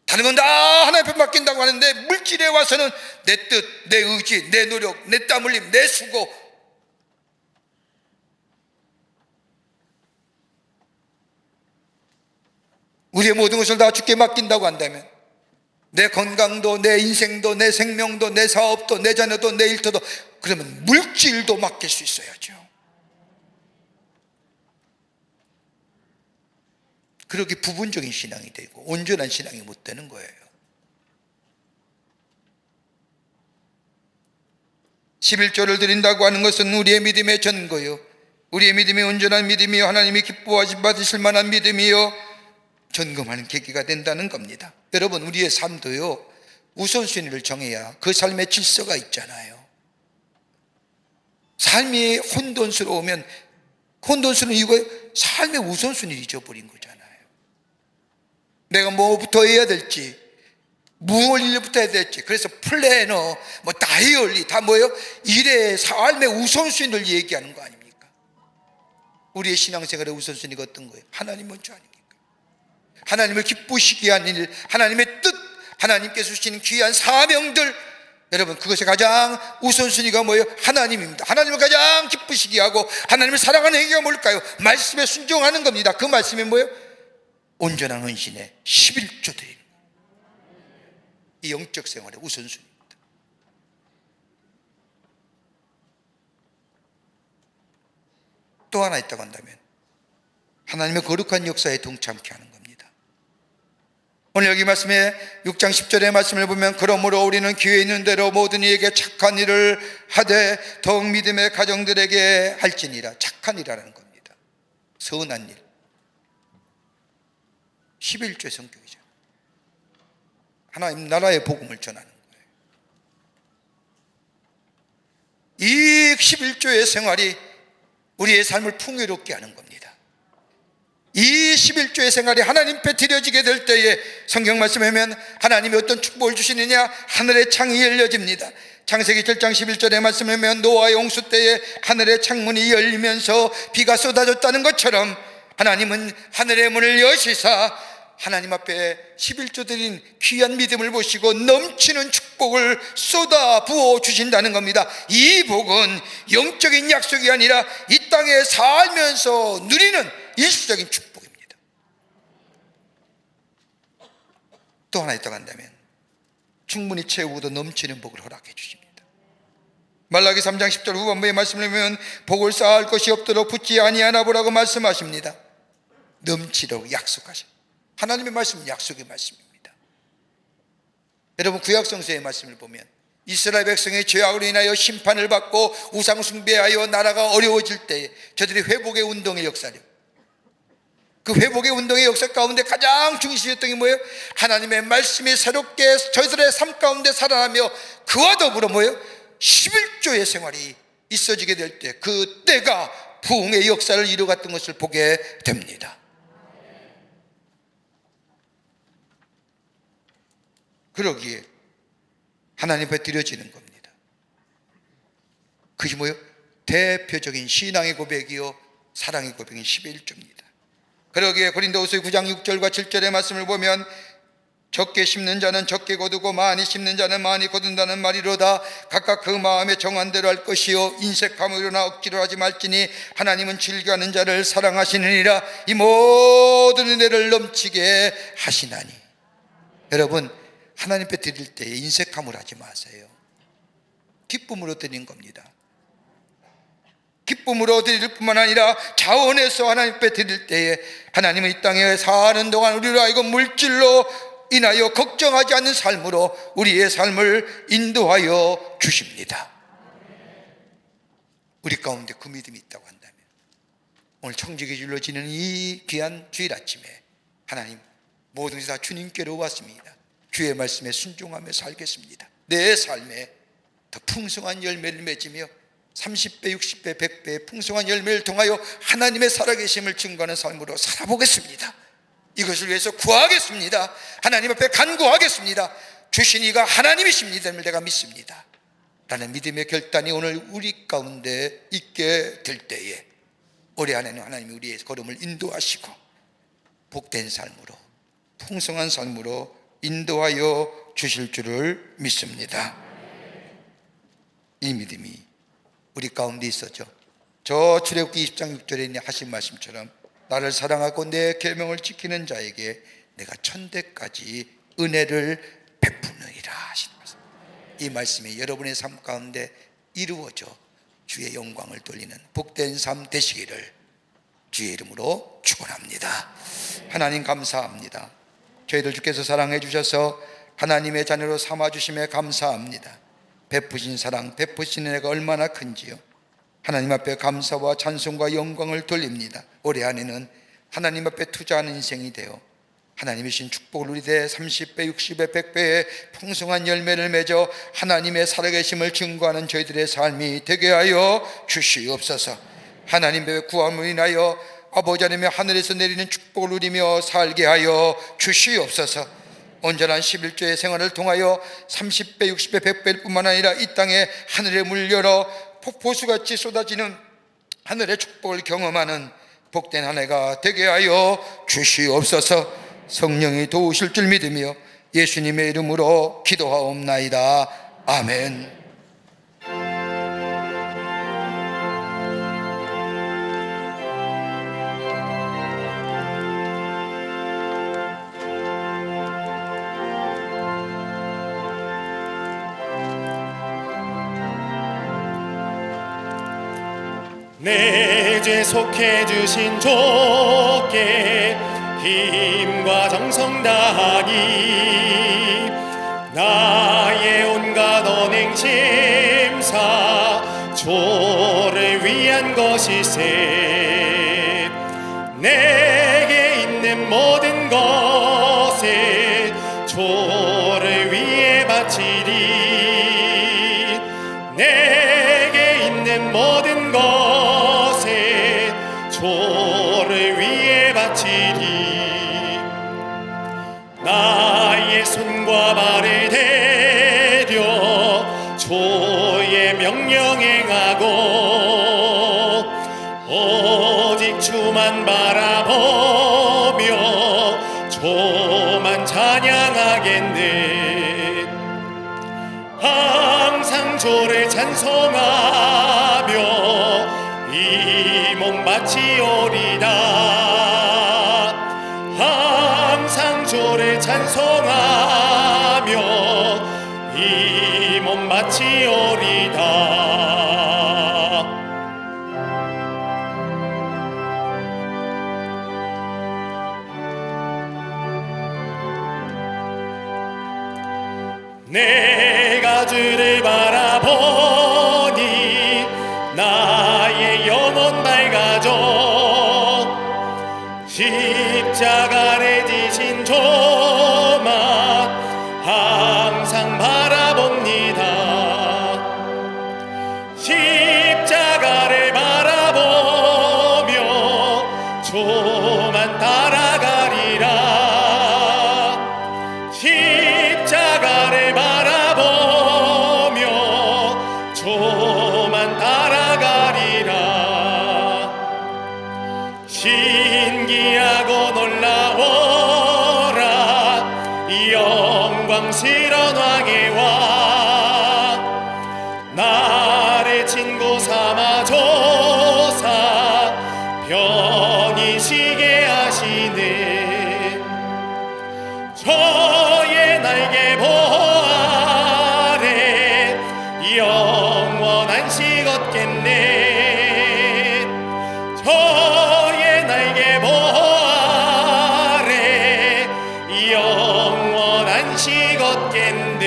다른 건 다 하나님 앞에 맡긴다고 하는데 물질에 와서는 내 뜻, 내 의지, 내 노력, 내 땀 흘림, 내 수고, 우리의 모든 것을 다 주께 맡긴다고 한다면 내 건강도, 내 인생도, 내 생명도, 내 사업도, 내 자녀도, 내 일터도, 그러면 물질도 맡길 수 있어야죠. 그렇게 부분적인 신앙이 되고 온전한 신앙이 못 되는 거예요. 11조를 드린다고 하는 것은 우리의 믿음의 전거요, 우리의 믿음이 온전한 믿음이요, 하나님이 기뻐하시 받으실 만한 믿음이요, 점검하는 계기가 된다는 겁니다. 여러분, 우리의 삶도요, 우선순위를 정해야 그 삶의 질서가 있잖아요. 삶이 혼돈스러우면, 혼돈스러운 이유가 삶의 우선순위를 잊어버린 거잖아요. 내가 뭐부터 해야 될지, 무엇을 일부터 해야 될지, 그래서 플래너, 다이어리, 다 뭐예요? 일의 삶의 우선순위를 얘기하는 거 아닙니까? 우리의 신앙생활의 우선순위가 어떤 거예요? 하나님 먼저 아닙니까? 하나님을 기쁘시게 하는 일, 하나님의 뜻, 하나님께서 주신 귀한 사명들, 여러분, 그것의 가장 우선순위가 뭐예요? 하나님입니다. 하나님을 가장 기쁘시게 하고 하나님을 사랑하는 행위가 뭘까요? 말씀에 순종하는 겁니다. 그 말씀이 뭐예요? 온전한 헌신에 11조 드리는, 이 영적 생활의 우선순위입니다. 또 하나 있다고 한다면 하나님의 거룩한 역사에 동참케 하는 겁니다. 오늘 여기 말씀에 6장 10절의 말씀을 보면 그러므로 우리는 기회 있는 대로 모든 이에게 착한 일을 하되 더욱 믿음의 가정들에게 할지니라. 착한 일이라는 겁니다. 선한 일. 11조의 성격이죠. 하나님 나라의 복음을 전하는 거예요. 이 11조의 생활이 우리의 삶을 풍요롭게 하는 겁니다. 이 11조의 생활이 하나님 앞에 드려지게 될 때에 성경 말씀에 보면 하나님이 어떤 축복을 주시느냐, 하늘의 창이 열려집니다. 창세기 7장 11절의 말씀에 보면 노아의 홍수 때에 하늘의 창문이 열리면서 비가 쏟아졌다는 것처럼 하나님은 하늘의 문을 여시사 하나님 앞에 11조 드린 귀한 믿음을 보시고 넘치는 축복을 쏟아 부어 주신다는 겁니다. 이 복은 영적인 약속이 아니라 이 땅에 살면서 누리는 일시적인 축복입니다. 또 하나 있다고 한다면 충분히 채우고도 넘치는 복을 허락해 주십니다. 말라기 3장 10절 후반부의 말씀을 보면 복을 쌓을 것이 없도록 붙지 아니하나 보라고 말씀하십니다. 넘치도록 약속하십니다. 하나님의 말씀은 약속의 말씀입니다. 여러분, 구약 성서의 말씀을 보면 이스라엘 백성의 죄악으로 인하여 심판을 받고 우상 숭배하여 나라가 어려워질 때에 저들이 회복의 운동의 역사를, 그 회복의 운동의 역사 가운데 가장 중시했던 게 뭐예요? 하나님의 말씀이 새롭게 저희들의 삶 가운데 살아나며 그와 더불어 뭐예요? 11조의 생활이 있어지게 될 때 그 때가 부흥의 역사를 이루어갔던 것을 보게 됩니다. 그러기에 하나님 앞에 드려지는 겁니다. 그것이 뭐예요? 대표적인 신앙의 고백이요 사랑의 고백인 11조입니다. 그러기에 고린도후서 9장 6절과 7절의 말씀을 보면 적게 심는 자는 적게 거두고 많이 심는 자는 많이 거둔다는 말이로다. 각각 그 마음에 정한 대로 할 것이요 인색함으로나 억지로 하지 말지니 하나님은 즐겨하는 자를 사랑하시느니라. 이 모든 은혜를 넘치게 하시나니. 여러분, 하나님 앞에 드릴 때 인색함을 하지 마세요. 기쁨으로 드리는 겁니다. 기쁨으로 드릴 뿐만 아니라 자원해서 하나님 앞에 드릴 때에 하나님은 이 땅에 사는 동안 우리로 하여금 물질로 인하여 걱정하지 않는 삶으로 우리의 삶을 인도하여 주십니다. 우리 가운데 그 믿음이 있다고 한다면 오늘 청지기 줄로 지는 이 귀한 주일 아침에 하나님, 모든 것이 다 주님께로 왔습니다. 주의 말씀에 순종하며 살겠습니다. 내 삶에 더 풍성한 열매를 맺으며 30배, 60배, 100배의 풍성한 열매를 통하여 하나님의 살아계심을 증거하는 삶으로 살아보겠습니다. 이것을 위해서 구하겠습니다. 하나님 앞에 간구하겠습니다. 주신 이가 하나님이십니다. 내가 믿습니다. 라는 믿음의 결단이 오늘 우리 가운데 있게 될 때에 올해 안에는 하나님이 우리의 걸음을 인도하시고 복된 삶으로, 풍성한 삶으로 인도하여 주실 줄을 믿습니다. 이 믿음이 우리 가운데 있었죠. 저 출애굽기 20장 6절에 하신 말씀처럼 나를 사랑하고 내 계명을 지키는 자에게 내가 천대까지 은혜를 베푸느니라 하시는 말씀. 이 말씀이 여러분의 삶 가운데 이루어져 주의 영광을 돌리는 복된 삶 되시기를 주의 이름으로 축원합니다. 하나님 감사합니다. 저희들 주께서 사랑해 주셔서 하나님의 자녀로 삼아주심에 감사합니다. 베푸신 사랑, 베푸신 은혜가 얼마나 큰지요. 하나님 앞에 감사와 찬송과 영광을 돌립니다. 올해 안에는 하나님 앞에 투자하는 인생이 되어 하나님이 주신 축복을 누리되 30배, 60배, 100배의 풍성한 열매를 맺어 하나님의 살아계심을 증거하는 저희들의 삶이 되게 하여 주시옵소서. 하나님의 구함을 인하여 아버지 하나님의 하늘에서 내리는 축복을 누리며 살게 하여 주시옵소서. 온전한 11조의 생활을 통하여 30배, 60배, 100배일 뿐만 아니라 이 땅에 하늘의 문 열어 폭포수같이 쏟아지는 하늘의 축복을 경험하는 복된 한 해가 되게 하여 주시옵소서. 성령이 도우실 줄 믿으며 예수님의 이름으로 기도하옵나이다. 아멘. 내 죄 속해 주신 주께 힘과 정성 다하니 나의 온갖 언행 심사 조를 위한 것이세. 내게 있는 모든 것을 조를 위해 바치리. 내게 있는 모든 것을 조를 위해 바치리. 나의 손과 발을 대려 조의 명령 행하고 오직 주만 바라보며 조만 찬양하겠네. 항상 조를 찬송하며 이 몸 바치오리다. 항상 조를 찬송하며 이 몸 바치오리다. 내가 주를 바라보니 나의 영혼 밝아져. 십자가를 지신 조만 항상 바라봅니다. 십자가를 바라보며 조만 따라가리라. 십자가를 바라보며 조만 따라가리라. 신기하고 놀라워라. 영광스러운 왕의 왕 나를 친구 삼아 조사 편히 쉬게 하시네. 저의 날개 보호 아래 영원한 식 얻겠네. 저의 날개 보호 아래 영원한 식 얻겠네.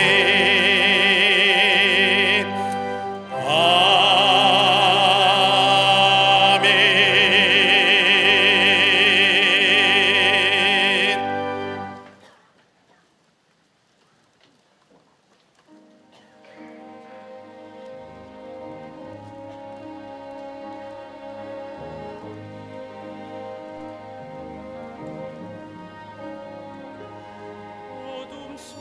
어둠 속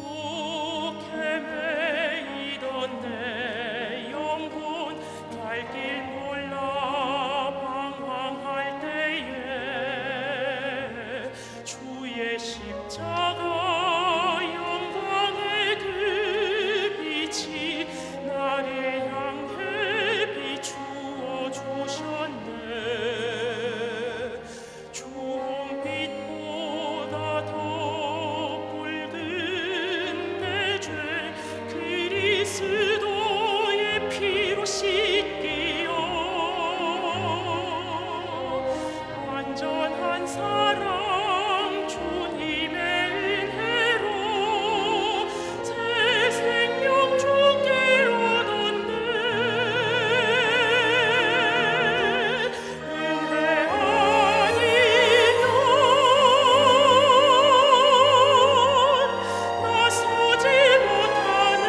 헤매이던 내 영혼 갈 길 몰라 방황할 때에 주의 십자가 영광의 그 빛이 나를 향해 비추어 주셨네. 주홍빛보다 더 붉은 내 죄 그리스도의 피로 씻기어 완전한 사랑 주님의 은혜로 새 생명 주께 얻었네. 은혜 아니면 나서지 못하는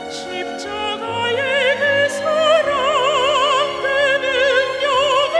십자가의 그 사랑 그 능력을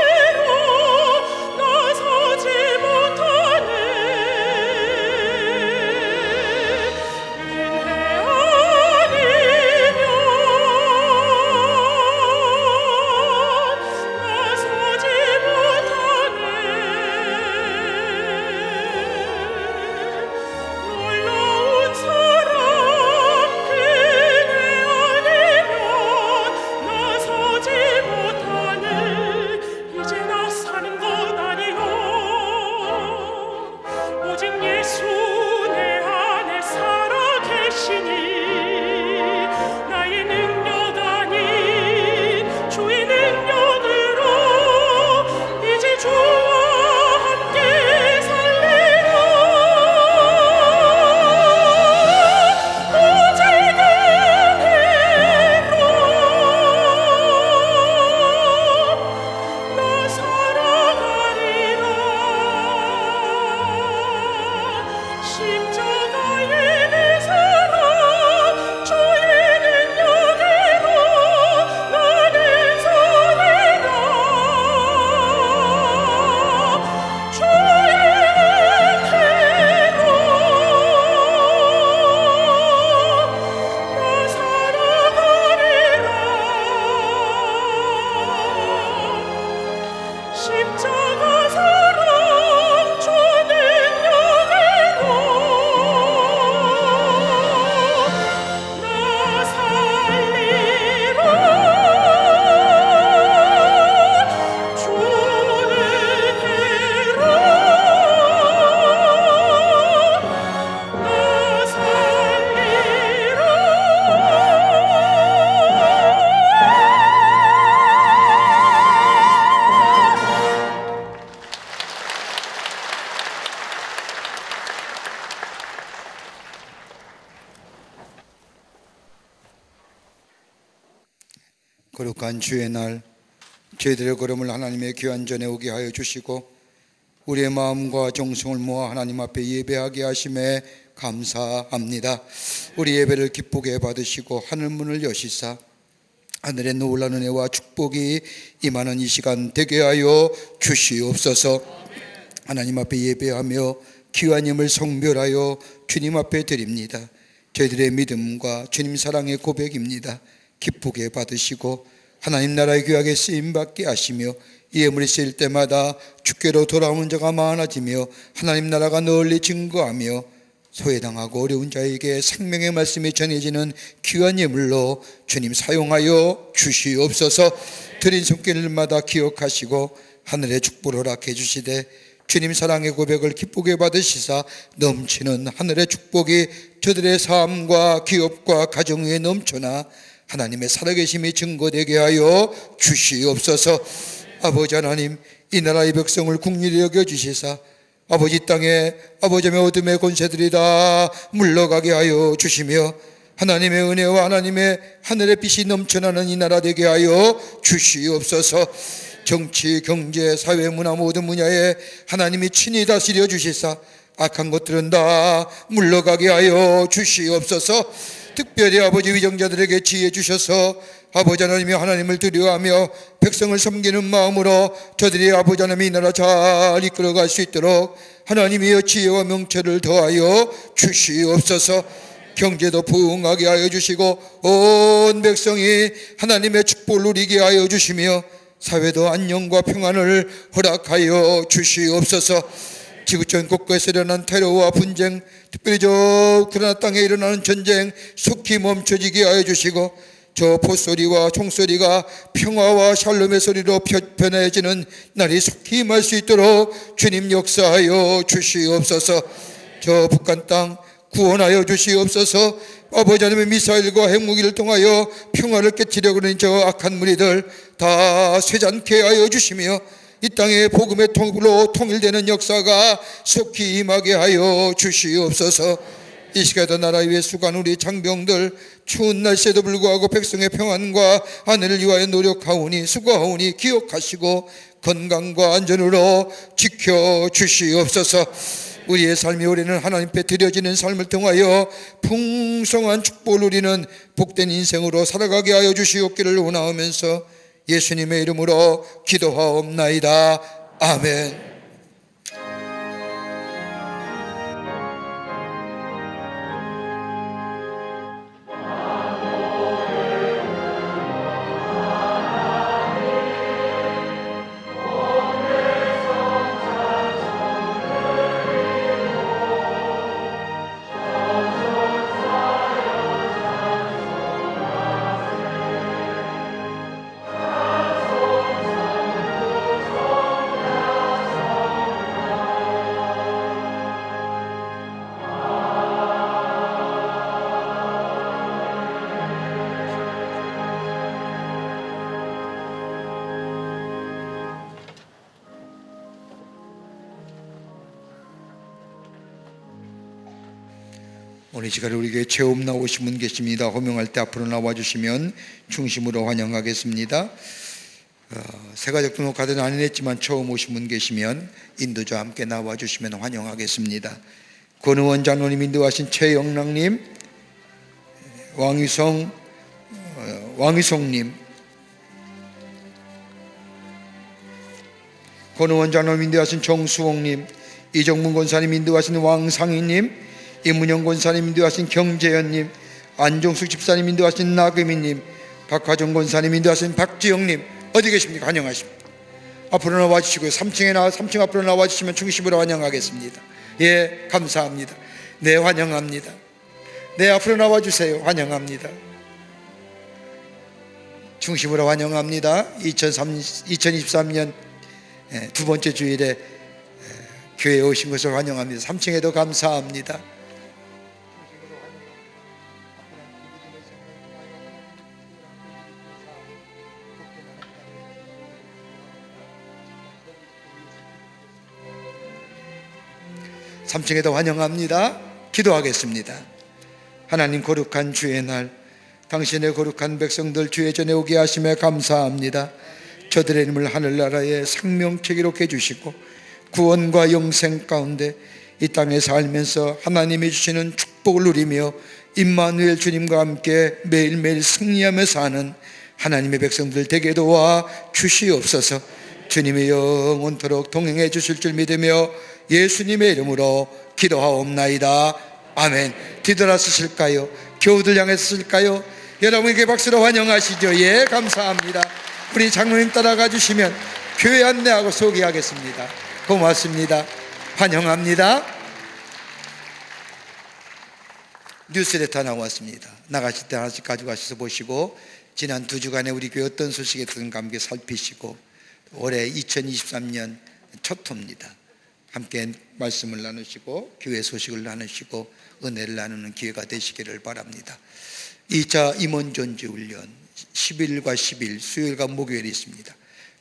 거룩한 주의 날 저희들의 걸음을 하나님의 귀한 전에 오게 하여 주시고 우리의 마음과 정성을 모아 하나님 앞에 예배하게 하심에 감사합니다. 우리 예배를 기쁘게 받으시고 하늘문을 여시사 하늘의 놀라운 은혜와 축복이 임하는 이 시간 되게 하여 주시옵소서. 하나님 앞에 예배하며 귀한 힘을 성별하여 주님 앞에 드립니다. 저희들의 믿음과 주님 사랑의 고백입니다. 기쁘게 받으시고 하나님 나라의 귀하게 쓰임받게 하시며 이 예물이 쓰일 때마다 주께로 돌아오는 자가 많아지며 하나님 나라가 널리 증거하며 소외당하고 어려운 자에게 생명의 말씀이 전해지는 귀한 예물로 주님 사용하여 주시옵소서. 드린 손길마다 기억하시고 하늘의 축복을 허락해 주시되 주님 사랑의 고백을 기쁘게 받으시사 넘치는 하늘의 축복이 저들의 삶과 기업과 가정 위에 넘쳐나 하나님의 살아계심이 증거되게 하여 주시옵소서. 아버지 하나님, 이 나라의 백성을 국리히 여겨주시사 아버지 땅에 아버지의 어둠의 권세들이 다 물러가게 하여 주시며 하나님의 은혜와 하나님의 하늘의 빛이 넘쳐나는 이 나라 되게 하여 주시옵소서. 정치, 경제, 사회, 문화 모든 분야에 하나님이 친히 다스려 주시사 악한 것들은 다 물러가게 하여 주시옵소서. 특별히 아버지 위정자들에게 지혜 주셔서 아버지 하나님이 하나님을 두려워하며 백성을 섬기는 마음으로 저들이 아버지 하나님이 이 나라 잘 이끌어갈 수 있도록 하나님이여 지혜와 명철을 더하여 주시옵소서. 경제도 부흥하게 하여 주시고 온 백성이 하나님의 축복을 누리게 하여 주시며 사회도 안녕과 평안을 허락하여 주시옵소서. 지구촌 곳곳에서 일어난 테러와 분쟁, 특별히 저 우크라이나 땅에 일어나는 전쟁 속히 멈춰지게 하여 주시고 저 포소리와 총소리가 평화와 샬롬의 소리로 변해지는 날이 속히 임할 수 있도록 주님 역사하여 주시옵소서. 저 북한 땅 구원하여 주시옵소서. 아버지 하나님의 미사일과 핵무기를 통하여 평화를 깨치려고 하는 저 악한 무리들 다 쇠잔케 하여 주시며 이 땅의 복음의 통으로 통일되는 역사가 속히 임하게 하여 주시옵소서. 이 시간에도 나라 위에 수고한 우리 장병들 추운 날씨에도 불구하고 백성의 평안과 안위를 위하여 노력하오니 수고하오니 기억하시고 건강과 안전으로 지켜주시옵소서. 우리의 삶이 올해는 하나님께 드려지는 삶을 통하여 풍성한 축복을 누리는 복된 인생으로 살아가게 하여 주시옵기를 원하오면서 예수님의 이름으로 기도하옵나이다. 아멘. 오늘 이 시간에 우리에게 체험 나오신 분 계십니다. 호명할 때 앞으로 나와주시면 중심으로 환영하겠습니다. 새가족 등록카드는 안 했지만 처음 오신 분 계시면 인도자와 함께 나와주시면 환영하겠습니다. 권의원 장로님 인도하신 최영락님, 왕희성님, 권의원 장로님 인도하신 정수홍님, 이정문 권사님 인도하신 왕상희님, 임문영 권사님 인도하신 경재현님, 안종숙 집사님 인도하신 나금희님, 박화정 권사님 인도하신 박지영님 어디 계십니까? 환영하십니다. 앞으로 나와주시고요. 3층 앞으로 나와주시면 중심으로 환영하겠습니다. 예, 감사합니다. 네, 환영합니다. 네, 앞으로 나와주세요. 환영합니다. 중심으로 환영합니다. 2023년 두 번째 주일에 교회에 오신 것을 환영합니다. 3층에도 감사합니다. 3층에도 환영합니다. 기도하겠습니다. 하나님, 거룩한 주의 날 당신의 거룩한 백성들 주의 전에 오게 하심에 감사합니다. 저들의 이름을 하늘나라의 생명책으로 해주시고 구원과 영생 가운데 이 땅에 살면서 하나님이 주시는 축복을 누리며 임마누엘 주님과 함께 매일매일 승리하며 사는 하나님의 백성들 되게 도와 주시옵소서. 주님의 영원토록 동행해 주실 줄 믿으며 예수님의 이름으로 기도하옵나이다. 아멘. 뒤돌아서실까요? 교우들 향해 서실까요? 여러분에게 박수로 환영하시죠. 예, 감사합니다. 우리 장로님 따라가 주시면 교회 안내하고 소개하겠습니다. 고맙습니다. 환영합니다. 뉴스레터 나왔습니다. 나가실 때 하나씩 가져가셔서 보시고 지난 2주간에 우리 교회 어떤 소식이 있었는가 함께 살피시고 올해 2023년 첫 해입니다. 함께 말씀을 나누시고 교회 소식을 나누시고 은혜를 나누는 기회가 되시기를 바랍니다. 2차 임원존재 훈련 10일과 10일 수요일과 목요일이 있습니다.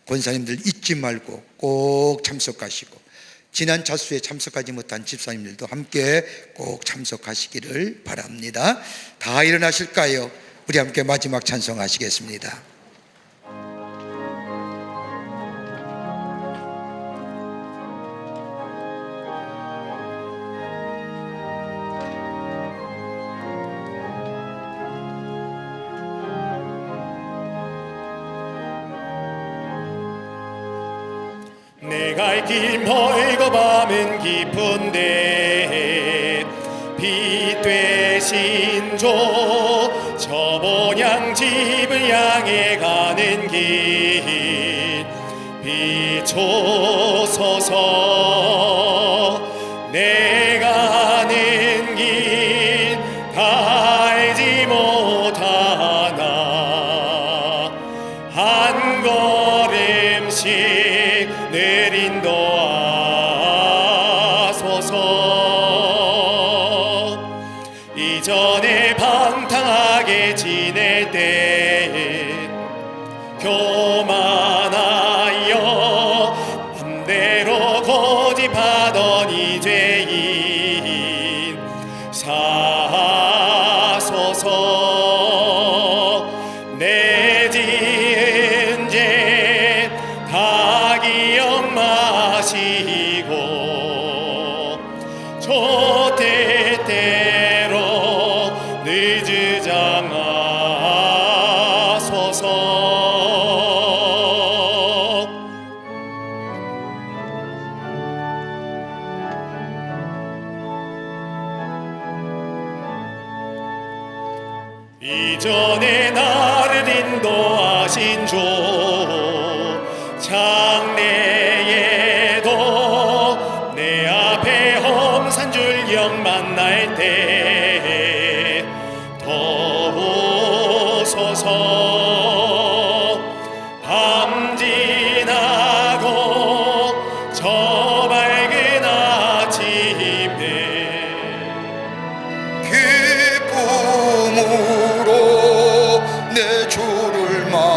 권사님들 잊지 말고 꼭 참석하시고 지난 차수에 참석하지 못한 집사님들도 함께 꼭 참석하시기를 바랍니다. 다 일어나실까요? 우리 함께 마지막 찬송하시겠습니다. 내 갈 길 멀고 밤은 깊은데 빛 되신 주 저 본향 집을 향해 가는 길 비춰서서 내 가는 길 다 알지 못하나 한 걸음씩 늘 인도하소서. 이전에 방탕하게 지낼 때 교만하여 맘대로 고집하던 이 죄인 사소서. 내 지은 죄 다 기억 마시고 저 때때로 늦으지 않아소서. 이전에 나를 인도하신 주 장래에도 내 앞에 험산줄경 만날 때 더우소서. 밤 지나고 저 밝은 아침에 기쁨으로 내 주를 만나리.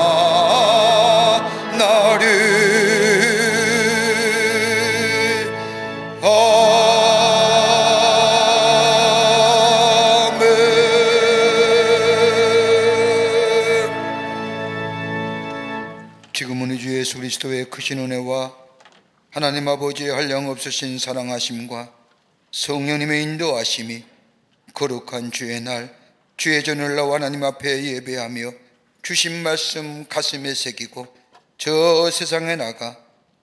지금은 우리 주 예수 그리스도의 크신 은혜와 하나님 아버지의 한량없으신 사랑하심과 성령님의 인도하심이 거룩한 주의 날 주의 전을 나와 하나님 앞에 예배하며 주신 말씀 가슴에 새기고 저 세상에 나가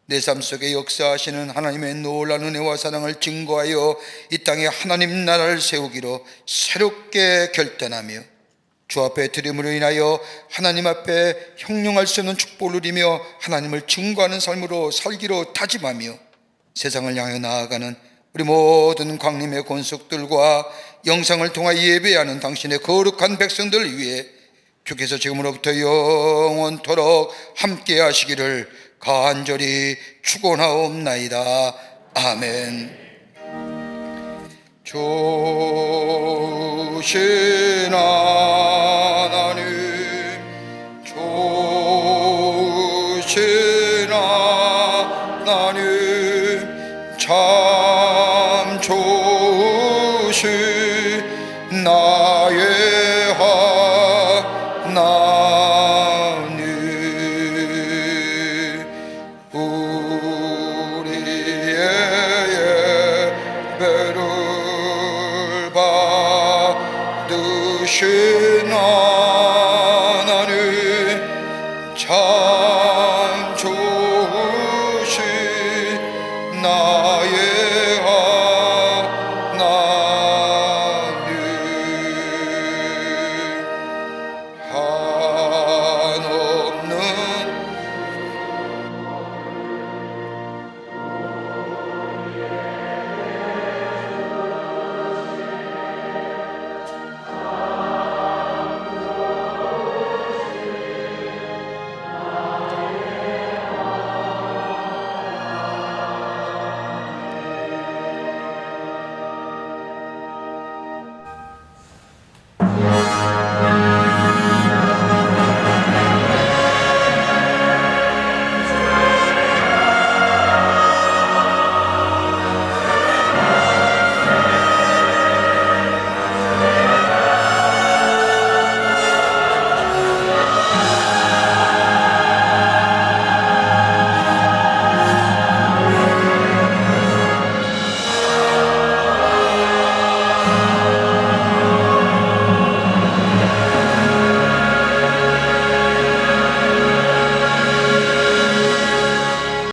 내 삶 속에 역사하시는 하나님의 놀라운 은혜와 사랑을 증거하여 이 땅에 하나님 나라를 세우기로 새롭게 결단하며 주 앞에 드림으로 인하여 하나님 앞에 형용할 수 없는 축복을 누리며 하나님을 증거하는 삶으로 살기로 다짐하며 세상을 향해 나아가는 우리 모든 광림의 권속들과 영상을 통하여 예배하는 당신의 거룩한 백성들을 위해 주께서 지금으로부터 영원토록 함께 하시기를 간절히 축원하옵나이다. 아멘. 조신 하나님, 조신 하나님,